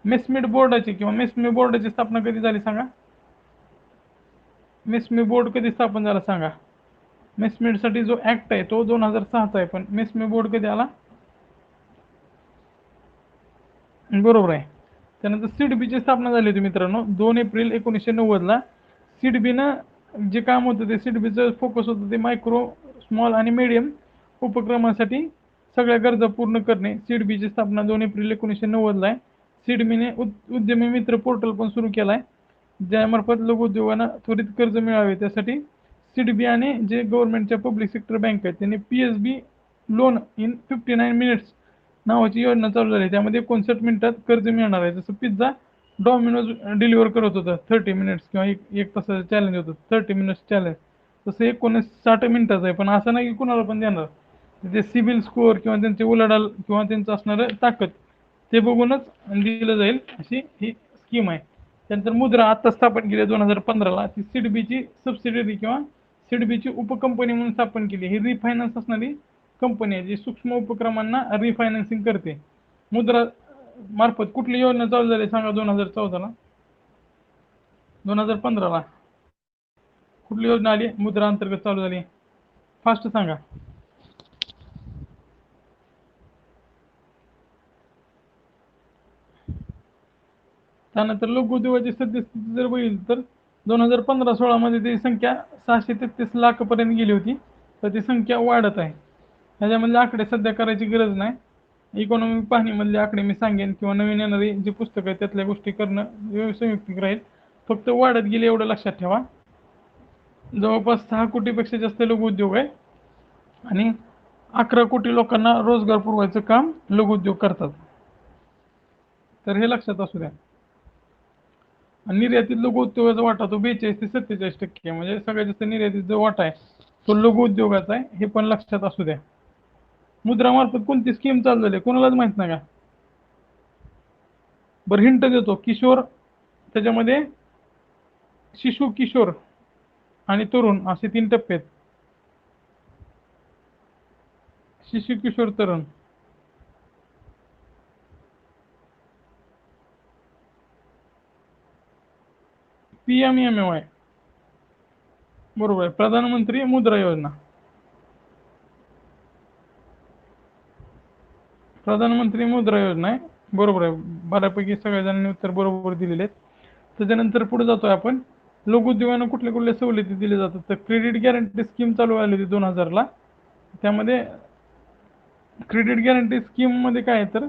मेसमेड बोर्डाची किंवा मेसमे बोर्डाची स्थापना कधी झाली सांगा? मेसमे बोर्ड कधी स्थापन झाला सांगा? मेसमेडसाठी जो ऍक्ट आहे तो 2006चा आहे, पण मेसमे बोर्ड कधी आला? बरोबर आहे. त्यानंतर सिडबीची स्थापना झाली होती मित्रांनो 2 एप्रिल 1990 ला. सिडबीनं जे काम होतं ते सिडबीचं फोकस होतं ते मायक्रो, स्मॉल आणि मीडियम उपक्रमासाठी सगळ्या गरजा पूर्ण करणे. सिडबीची स्थापना 2 एप्रिल 1990 ला आहे. सिडबीने उद्यमी मित्र पोर्टल पण सुरू केला आहे, ज्यामार्फत लघु उद्योगांना त्वरित कर्ज मिळावे. त्यासाठी सिडबी आणि जे गव्हर्नमेंटच्या पब्लिक सेक्टर बँक आहेत त्यांनी PSB लोन इन 59 मिनिट्स नावाची योजना चालू झाली. त्यामध्ये 59 मिनिटात कर्ज मिळणार आहे. जसं पिझ्झा डॉमिनोज डिलिव्हर करत होतं 30 मिनिट्स किंवा एक तासाचं चॅलेंज होतं 30 मिनिट्स चॅलेंज, तसं 60 मिनिटाचं आहे. पण असं नाही की कुणाला पण देणार. ते सिबिल स्कोअर किंवा त्यांचे उलाढाल किंवा त्यांचं असणारं ताकद ते बघूनच दिलं जाईल, अशी ही स्कीम आहे. त्यानंतर मुद्रा आता स्थापन केली 2015 ला. ती सिडबीची सबसिडरी किंवा सिडबीची उपकंपनी म्हणून स्थापन केली. ही रिफायनान्स असणारी कंपनी आहे जी सूक्ष्म उपक्रमांना रिफायनान्सिंग करते. मुद्रा मार्फत कुठली योजना चालू झाली सांगा? 2014 ला, 2015 ला कुठली योजना आली मुद्रा अंतर्गत चालू झाली? फास्ट सांगा. त्यानंतर लघु उद्योगाची सद्यस्थिती जर बघितली तर 2015-16 मध्ये ती संख्या 633 लाख पर्यंत गेली होती. तर ती संख्या वाढत आहे. ह्याच्यामधले आकडे सध्या करायची गरज नाही. इकॉनॉमिक पाहणीमधले आकडे मी सांगेन किंवा नवीन येणारी जी पुस्तकं आहेत त्यातल्या गोष्टी करणं संयुक्तिक राहील. फक्त वाढत गेली एवढं लक्षात ठेवा. जवळपास 6 कोटीपेक्षा जास्त लघु उद्योग आहे आणि 11 कोटी लोकांना रोजगार पुरवायचं काम लघु उद्योग करतात. तर हे लक्षात असू द्या. आणि निर्यातीत लघु उद्योगाचा वाटा तो 42 ते 47% आहे. म्हणजे सगळ्यात जास्त निर्यातीत जो वाटा आहे तो लघु उद्योगाचा आहे, हे पण लक्षात असू द्या. मुद्रामार्फत कोणती स्कीम चालू झाली कोणालाच माहित नाही का? बरं हिंट देतो. किशोर, त्याच्यामध्ये शिशु, किशोर आणि तरुण असे 3 टप्पे आहेत. शिशु, किशोर, तरुण. PMMY बरोबर आहे. प्रधानमंत्री मुद्रा योजना. प्रधानमंत्री मुद्रा योजना आहे. बरोबर आहे. बऱ्यापैकी सगळ्या जणांनी उत्तर बरोबर दिलेले आहेत. त्याच्यानंतर पुढे जातोय आपण. लघु उद्योगांना कुठल्या कुठल्या सवलती दिल्या जातात? तर क्रेडिट गॅरंटी स्कीम चालू आली होती 2000 ला. त्यामध्ये क्रेडिट गॅरंटी स्कीम मध्ये काय आहे तर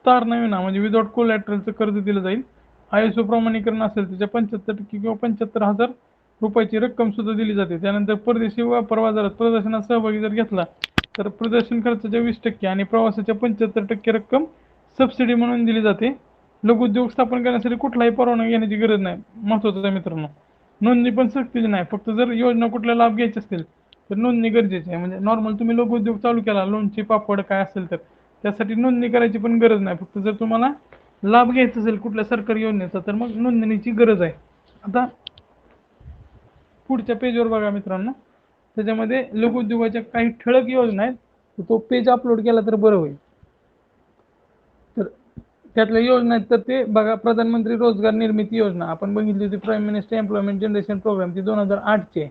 तार नवीन म्हणजे विदाउट कोलॅटरलचं कर्ज दिलं जाईल. ISO प्रमाणीकरण असेल त्याच्या 75% किंवा 75,000 रुपयाची रक्कम सुद्धा दिली जाते. त्यानंतर परदेशी व्यापार बाजारात प्रदर्शनात सहभागी जर घेतला तर प्रदर्शन खर्चाच्या 20% आणि प्रवासाच्या 75% रक्कम सबसिडी म्हणून दिली जाते. लघुउद्योग स्थापन करण्यासाठी कुठलाही परवाना घेण्याची गरज नाही. महत्त्वाचं आहे मित्रांनो. नोंदणी पण सक्तीची नाही. फक्त जर योजना कुठला लाभ घ्यायचे असतील तर नोंदणी गरजेची आहे. म्हणजे नॉर्मल तुम्ही लघुउद्योग चालू केला, लोणची पापड काय असेल तर त्यासाठी नोंदणी करायची पण गरज नाही. फक्त जर तुम्हाला लाभ घ्यायचा असेल कुठल्या सरकारी योजनेचा तर मग नोंदणीची गरज आहे. आता पुढच्या पेजवर बघा मित्रांनो, त्याच्यामध्ये लघुउद्योगाच्या काही ठळक योजना आहेत. तो पेज अपलोड केला तर बरं होईल. तर त्यातल्या योजना आहेत तर ते बघा. प्रधानमंत्री रोजगार निर्मिती योजना आपण बघितली होती. Prime minister employment generation programme ती 2008ची आहे.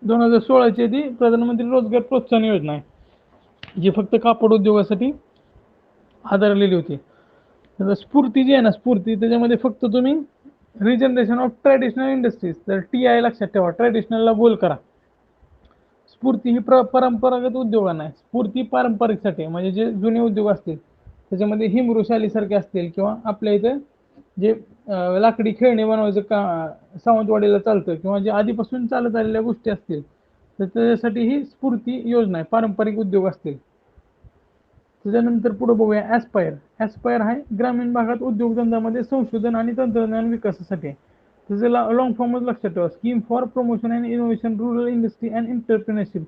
2016ची ती प्रधानमंत्री रोजगार प्रोत्साहन योजना आहे, जी फक्त कापड उद्योगासाठी आधारलेली होती. तर स्फूर्ती जी आहे ना, स्फूर्ती त्याच्यामध्ये फक्त तुम्ही रिजनरेशन ऑफ ट्रॅडिशनल इंडस्ट्रीज तर TI लक्षात ठेवा. ट्रॅडिशनलला गोल करा. स्फूर्ती ही परंपरागत उद्योगांना आहे. स्फूर्ती पारंपरिकसाठी म्हणजे जे जुने उद्योग असतील त्याच्यामध्ये हिमवृशालीसारखे असतील किंवा आपल्या इथं जे लाकडी खेळणे बनवायचं का सावंतवाडीला चालतं किंवा जे आधीपासून चालत आलेल्या गोष्टी असतील तर त्याच्यासाठी ही स्फूर्ती योजना आहे. पारंपरिक उद्योग असतील. त्याच्यानंतर पुढे बघूया ॲस्पायर. ॲस्पायर आहे ग्रामीण भागात उद्योगधंद्यामध्ये संशोधन आणि तंत्रज्ञान विकासासाठी आहे. त्याचं लॉंग फॉर्मच लक्षात ठेवा. Scheme for promotion and innovation rural industry and entrepreneurship.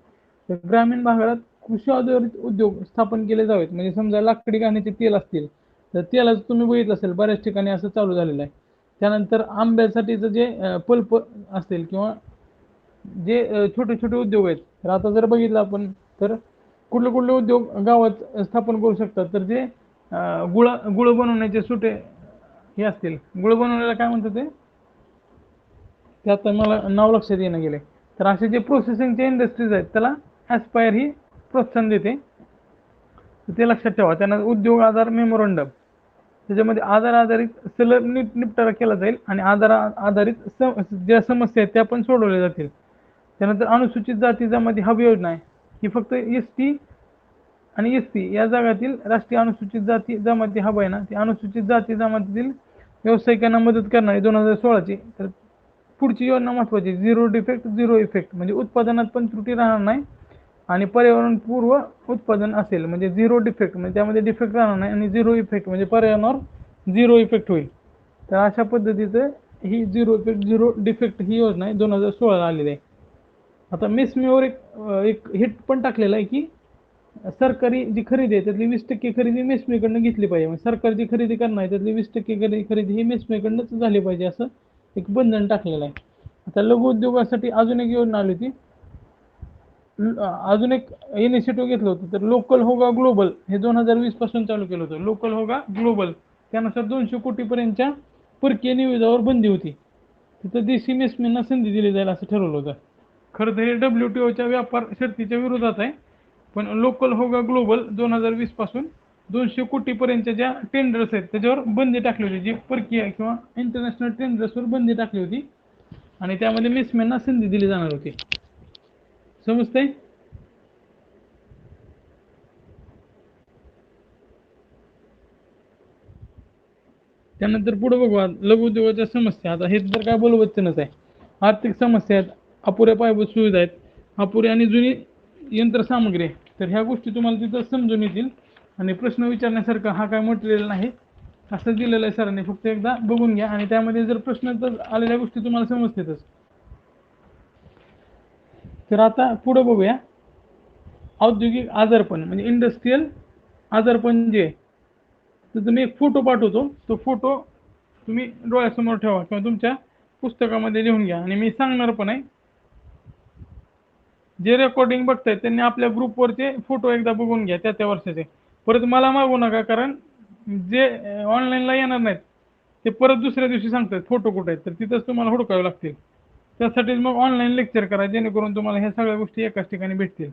तर ग्रामीण भागात कृषी आधारित उद्योग स्थापन केले जावेत. म्हणजे समजा लाकडी घाण्याचे तेल असतील तर तेलाचं तुम्ही बघितलं असेल बऱ्याच ठिकाणी असं चालू झालेलं आहे. त्यानंतर आंब्यासाठीचं जे पल्प असेल किंवा जे छोटे छोटे उद्योग आहेत तर आता जर बघितलं आपण तर कुठले कुठले उद्योग गावात स्थापन करू शकतात. तर जे गुळ बनवण्याचे सुटे हे असतील, गुळ बनवण्याला काय म्हणतात ते आता मला नाव लक्षात येणं गेले. तर असे जे प्रोसेसिंगचे इंडस्ट्रीज आहेत त्याला ॲस्पायर ही प्रोत्साहन देते. ते लक्षात ठेवा. त्यांना उद्योग आधार मेमोरंडम त्याच्यामध्ये आधार आधारित सलग निपटारा केला जाईल आणि आधार आधारित ज्या समस्या आहेत त्या पण सोडवल्या जातील. त्यानंतर अनुसूचित जाती जमाती हब योजना आहे. ही फक्त ST आणि SC या जागातील राष्ट्रीय अनुसूचित जाती जमाती हब आहे ना, ती अनुसूचित जाती जमातीतील व्यावसायिकांना मदत करणारी 2016ची. तर पुढची योजना महत्त्वाची. झिरो डिफेक्ट झिरो इफेक्ट म्हणजे उत्पादनात पण त्रुटी राहणार नाही आणि पर्यावरणपूर्व उत्पादन असेल. म्हणजे झिरो डिफेक्ट म्हणजे त्यामध्ये डिफेक्ट राहणार नाही आणि झिरो इफेक्ट म्हणजे पर्यावरणावर झिरो इफेक्ट होईल. तर अशा पद्धतीचं ही झिरो इफेक्ट झिरो डिफेक्ट ही योजना आहे 2016ला आलेली आहे. आता मेस्मीवर एक हिट पण टाकलेलं आहे की सरकारी जी खरेदी आहे त्यातली 20% खरेदी मेस्मीकडनं घेतली पाहिजे. म्हणजे सरकार जी खरेदी करणार आहे त्यातली 20% खरेदी ही मेस्मीकडनंच झाली पाहिजे असं एक बंधन टाकलेलं आहे. आता लघु उद्योगासाठी अजून एक योजना आली होती. अजून एक इनिशिएटिव्ह घेतलं होतं. तर लोकल होगा ग्लोबल हे 2020 पासून चालू केलं होतं. लोकल होगा ग्लोबल त्यानुसार 200 कोटीपर्यंतच्या परकीय निविदावर बंदी होती. तिथं देशी मेस्मींना संधी दिली जाईल असं ठरवलं होतं. खरं तर हे WTOच्या व्यापार शर्तीच्या विरोधात आहे. पण लोकल होगा ग्लोबल 2020 पासून 200 कोटीपर्यंतच्या ज्या टेंडर्स आहेत त्याच्यावर बंदी टाकली होती. जी परकीय किंवा इंटरनॅशनल टेंडर्सवर बंदी टाकली होती आणि त्यामध्ये मेस्मींना संधी दिली जाणार होती. समजतंय? त्यानंतर पुढे बघू लघु उद्योगाच्या समस्या. आता हे तर काय बोलवच्चनच आहे. आर्थिक समस्या आहेत, अपुऱ्या पायाभूत सुविधा आहेत, अपुरी आणि जुनी यंत्रसामग्री. तर ह्या गोष्टी तुम्हाला तिथं समजून येतील आणि प्रश्न विचारण्यासारखा हा काय मटेरियल नाही असं दिलेलं आहे सरांनी. फक्त एकदा बघून घ्या आणि त्यामध्ये जर प्रश्न तर आलेल्या गोष्टी तुम्हाला समजतातच. तर आता पुढे बघूया औद्योगिक आजारपण म्हणजे इंडस्ट्रीयल आजारपण जे. तर तुम्ही एक फोटो पाठवतो. तो फोटो तुम्ही डोळ्यासमोर ठेवा किंवा तुमच्या पुस्तकामध्ये लिहून घ्या आणि मी सांगणार पण आहे. जे रेकॉर्डिंग बघतायत त्यांनी आपल्या ग्रुपवरचे फोटो एकदा बघून घ्या त्या वर्षाचे. परत मला मागू नका कारण जे ऑनलाईनला येणार नाहीत ते परत दुसऱ्या दिवशी सांगतात फोटो कुठे आहेत. तर तिथंच तुम्हाला हुडकावे लागतील. त्यासाठीच मग ऑनलाईन लेक्चर करा जेणेकरून तुम्हाला ह्या सगळ्या गोष्टी एकाच ठिकाणी भेटतील.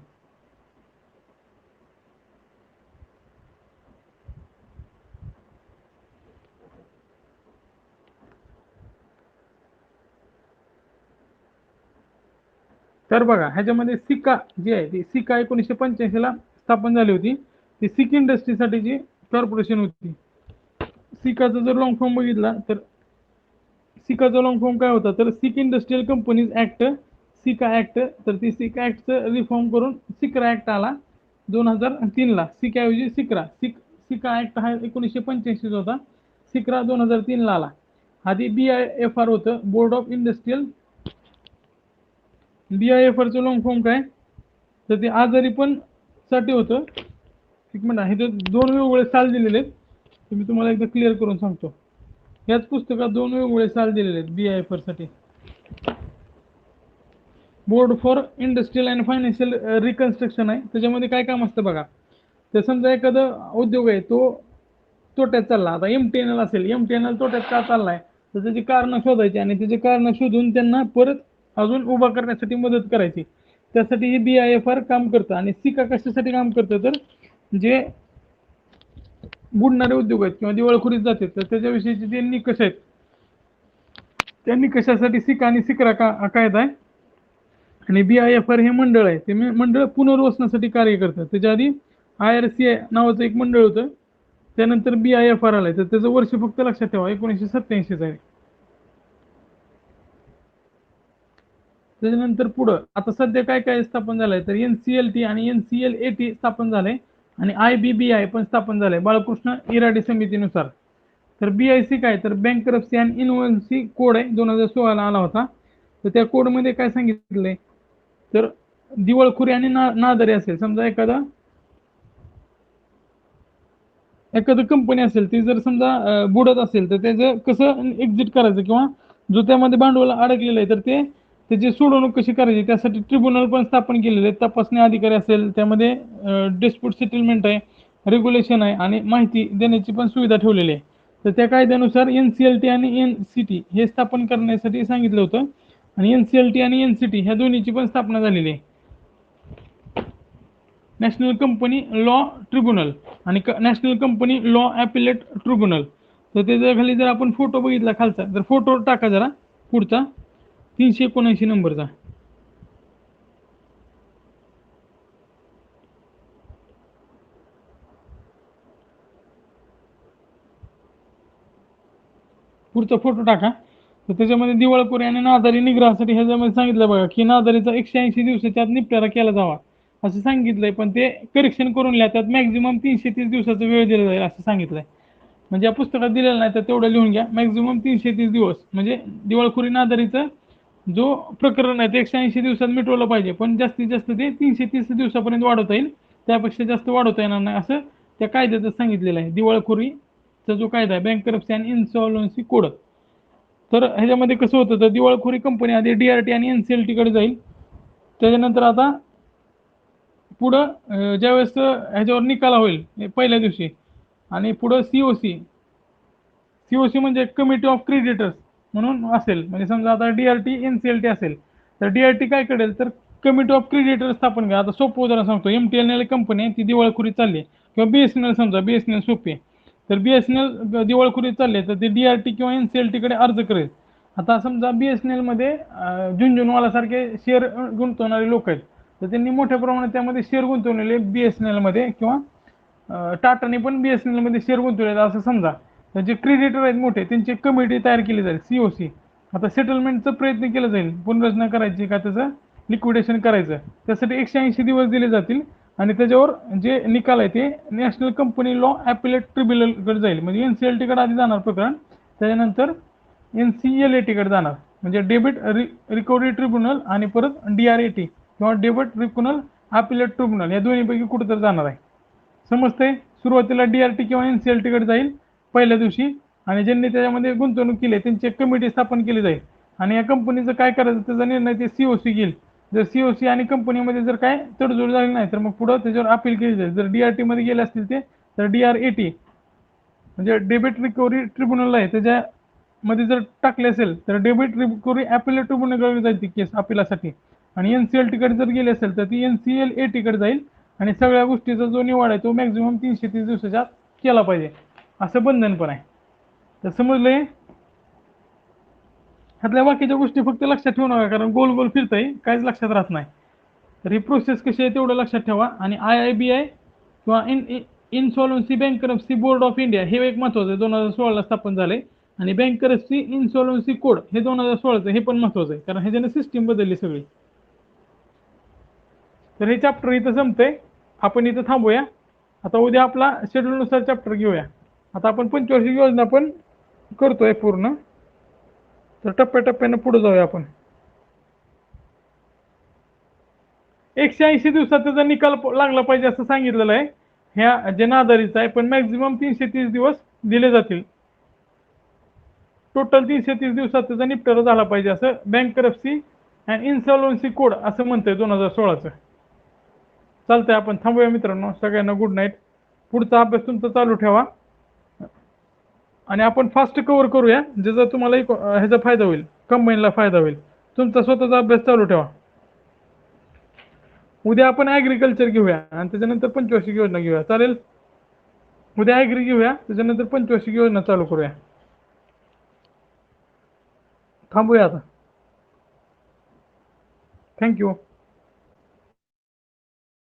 तर बघा ह्याच्यामध्ये सिका जी आहे ती सिका 1985ला स्थापन झाली होती. ती सिक इंडस्ट्रीसाठीची कॉर्पोरेशन होती. सिकाचा जर लॉंग फॉर्म बघितला तर सिकाचा लॉंग फॉर्म काय होता तर सिक इंडस्ट्रियल कंपनीज ऍक्ट, सिका ऍक्ट. तर ती सिका ऍक्टचं रिफॉर्म करून सिक्रा ऍक्ट आला 2003ला. सिकाऐवजी सिक्रा. सिका ऍक्ट हा 1985 होता. सिक्रा 2003ला आला. आधी BIFR होतं, बोर्ड ऑफ इंडस्ट्रियल. BIFRचं लॉंग फॉर्म काय तर ते आजारी पण साठी होतं. एक मिनिट, हे तर 2 वेगवेगळे साल दिलेले आहेत. ते मी तुम्हाला एकदा क्लिअर करून सांगतो. याच पुस्तकात 2 वेगवेगळे साल दिलेले आहेत BIFR साठी. Board for industrial and financial reconstruction आहे. त्याच्यामध्ये काय काम असतं बघा. तर समजा एखादा उद्योग आहे तो तोट्यात चालला. आता MTNL असेल, MTNL तोट्यात का चाललाय तर त्याची कारणं शोधायची आणि त्याची कारणं शोधून त्यांना परत अजून उभा करण्यासाठी मदत करायची. त्यासाठी हे BIFR काम करतं. आणि सिका कशासाठी काम करतं तर जे बुडणारे उद्योग आहेत किंवा दिवाळखोरीत जातात तर त्याच्याविषयीचे जे निकष आहेत त्या निकषासाठी सिका आणि सिक्रा कायदा आहे. आणि BIFR हे मंडळ आहे, ते मंडळ पुनर्वसनासाठी कार्य करतं. त्याच्या आधी IRCI नावाचं एक मंडळ होतं, त्यानंतर BIFR आलंय. तर त्याचं वर्ष फक्त लक्षात ठेवा 1987 आहे. त्याच्यानंतर पुढं आता सध्या काय काय स्थापन झालंय तर NCLT आणि NCLAT स्थापन झालंय आणि IBBI पण स्थापन झालंय बाळकृष्ण इराडे समितीनुसार. तर BIC काय तर बँकरप्सी अँड इन्व्हॉल्वन्सी कोड आहे, 2016ला आला होता. तर त्या कोडमध्ये काय सांगितलंय तर दिवाळखोरी आणि नादारी असेल, समजा एखादं कंपनी असेल ती जर समजा बुडत असेल तर त्याचं कसं एक्झिट करायचं किंवा जो त्यामध्ये भांडवल अडकलेलं आहे तर त्याची सोडवणूक कशी करायची त्यासाठी ट्रिब्युनल पण स्थापन केलेले आहेत. तपासणी अधिकारी असेल, त्यामध्ये डिस्प्यूट सेटलमेंट आहे, रेग्युलेशन आहे आणि माहिती देण्याची पण सुविधा ठेवलेली आहे. तर त्या कायद्यानुसार NCLT आणि NCT हे स्थापन करण्यासाठी सांगितलं होतं. आणि NCLT आणि NCT ह्या दोन्हीची पण स्थापना झालेली आहे. नॅशनल कंपनी लॉ ट्रिब्युनल आणि नॅशनल कंपनी लॉ ॲपिलेट ट्रिब्युनल. तर त्याच्या खाली जर आपण फोटो बघितला खालचा तर फोटो टाका जरा पुढचा 379 नंबरचा. पुढचा फोटो टाका. तर त्याच्यामध्ये दिवाळखोरी आणि नादारी निग्रहासाठी ह्याच्यामध्ये सांगितलं बघा की नादारीचा 180 दिवसाच्या आत निपटारा केला जावा असं सांगितलंय. पण ते करेक्शन करून लिहा, त्यात मॅक्झिमम 330 दिवसाचा वेळ दिला जाईल असं सांगितलंय. म्हणजे या पुस्तकात दिलेलं नाही तर तेवढं लिहून घ्या. मॅक्झिमम 330 दिवस म्हणजे दिवाळखोरी नादारीचं जो प्रकरण आहे ते 180 दिवसात मिटवलं पाहिजे. पण जास्तीत जास्त ते 330 दिवसापर्यंत वाढवता येईल, त्यापेक्षा जास्त वाढवता येणार नाही असं त्या कायद्याचं सांगितलेलं आहे. दिवाळखोरीचा जो कायदा आहे बँकरप्सी अँड इन्सॉल्व्हन्सी कोड. तर ह्याच्यामध्ये कसं होतं तर दिवाळखोरी कंपनी आधी DRT आणि NCLT कडे जाईल. त्याच्यानंतर आता पुढं ज्यावेळेस ह्याच्यावर निकाल होईल पहिल्या दिवशी आणि पुढं COC म्हणजे कमिटी ऑफ क्रेडिटर्स म्हणून असेल. म्हणजे समजा आता DRT NCLT असेल तर DRT काय करेल तर कमिटी ऑफ क्रेडिटर्स स्थापन करा. आता सोपं उदाहरण सांगतो, MTNL कंपनी आहे ती दिवाळखोरी चालली किंवा BSNL समजा, BSNL सोपी आहे. तर BSNL दिवाळखोरी चालली तर ते DRT किंवा NCLT कडे अर्ज करेल. आता समजा BSNL मध्ये झुनझुनवाला सारखे शेअर गुंतवणारे लोक आहेत तर त्यांनी मोठ्या प्रमाणात त्यामध्ये शेअर गुंतवलेले BSNL मध्ये किंवा टाटाने पण BSNL मध्ये शेअर गुंतवलेले असं समजा. तर जे क्रेडिटर आहेत मोठे त्यांची कमिटी तयार केली जाईल COC. आता सेटलमेंटचा प्रयत्न केला जाईल, पुनर्रचना करायची का त्याचं लिक्विडेशन करायचं, त्यासाठी 180 दिवस दिले जातील. आणि त्याच्यावर जे निकाल आहे ते नॅशनल कंपनी लॉ ॲपिलेट ट्रिब्युनलकडे जाईल. म्हणजे NCLT कडे आधी जाणार प्रकरण, त्याच्यानंतर NCLAT कडे जाणार म्हणजे डेबिट रिकव्हरी ट्रिब्युनल आणि परत DRAT किंवा डेबिट रिकव्हरी ॲपिलेट ट्रिब्युनल या दोन्हीपैकी कुठेतरी जाणार आहे. समजतंय. सुरुवातीला DRT किंवा NCLT कडे जाईल पहिल्या दिवशी आणि ज्यांनी त्याच्यामध्ये गुंतवणूक केली त्यांची एक कमिटी स्थापन केली जाईल आणि या कंपनीचं काय करायचं त्याचा निर्णय ते COC घेईल. जर COC आणि कंपनीमध्ये जर काय तडजोड झाली नाही तर मग पुढं त्याच्यावर अपील केली जाईल. जर DRT मध्ये गेले असतील ते तर DRAT म्हणजे डेबिट रिकव्हरी ट्रिब्युनल आहे त्याच्यामध्ये जर टाकले असेल तर डेबिट रिकव्हरी ॲपिलेट ट्रिब्युनलकडे जाईल ती केस अपिलासाठी. आणि NCLT कडे जर गेली असेल तर ती NCLAT कडे जाईल आणि सगळ्या गोष्टीचा जो निवाडा आहे तो मॅक्झिमम 330 दिवसाच्या आत केला पाहिजे असं बंधन पण आहे. तर समजलंय. ह्यातल्या बाकीच्या गोष्टी फक्त लक्षात ठेवू नका कारण गोल गोल फिरतंय काहीच लक्षात राहत नाही. तर ही प्रोसेस कशी आहे तेवढं लक्षात ठेवा. आणि IIBI किंवा इन्सॉल्वन्सी बँकरप्सी बोर्ड ऑफ इंडिया हे एक महत्वाचं आहे, 2016ला स्थापन झाले. आणि बँकरप्सी इन्सॉल्वन्सी कोड हे 2016चं, हे पण महत्वाचं आहे कारण ह्याच्याने सिस्टीम बदलली सगळी. तर हे चॅप्टर इथं संपतंय, आपण इथं थांबूया. आता उद्या आपला शेड्यूलनुसार चॅप्टर घेऊया. आता आपण पंचवार्षिक योजना पण करतोय पूर्ण, तर टप्प्याटप्प्यानं पुढे जाऊया आपण. 180 दिवसात त्याचा निकाल लागला पाहिजे असं सांगितलेलं आहे ह्या जे नादारीचा आहे, पण मॅक्झिमम 330 दिवस दिले जातील. टोटल 330 दिवसात त्याचा निपटारा झाला पाहिजे असं बँकरप्सी अँड इन्सॉल्वन्सी कोड असं म्हणतंय 2016चं. चालतंय, आपण थांबूया मित्रांनो. सगळ्यांना गुड नाईट. पुढचा अभ्यास तुमचा चालू ठेवा आणि आपण फास्ट कव्हर करूया, ज्याचा तुम्हाला ह्याचा फायदा होईल, कंबाईनला फायदा होईल. तुमचा स्वतःचा अभ्यास चालू ठेवा. उद्या आपण ॲग्रिकल्चर घेऊया आणि त्याच्यानंतर पंचवार्षिक योजना घेऊया, चालेल? उद्या ॲग्री घेऊया, त्याच्यानंतर पंचवार्षिक योजना चालू करूया. थांबूया आता. थँक्यू.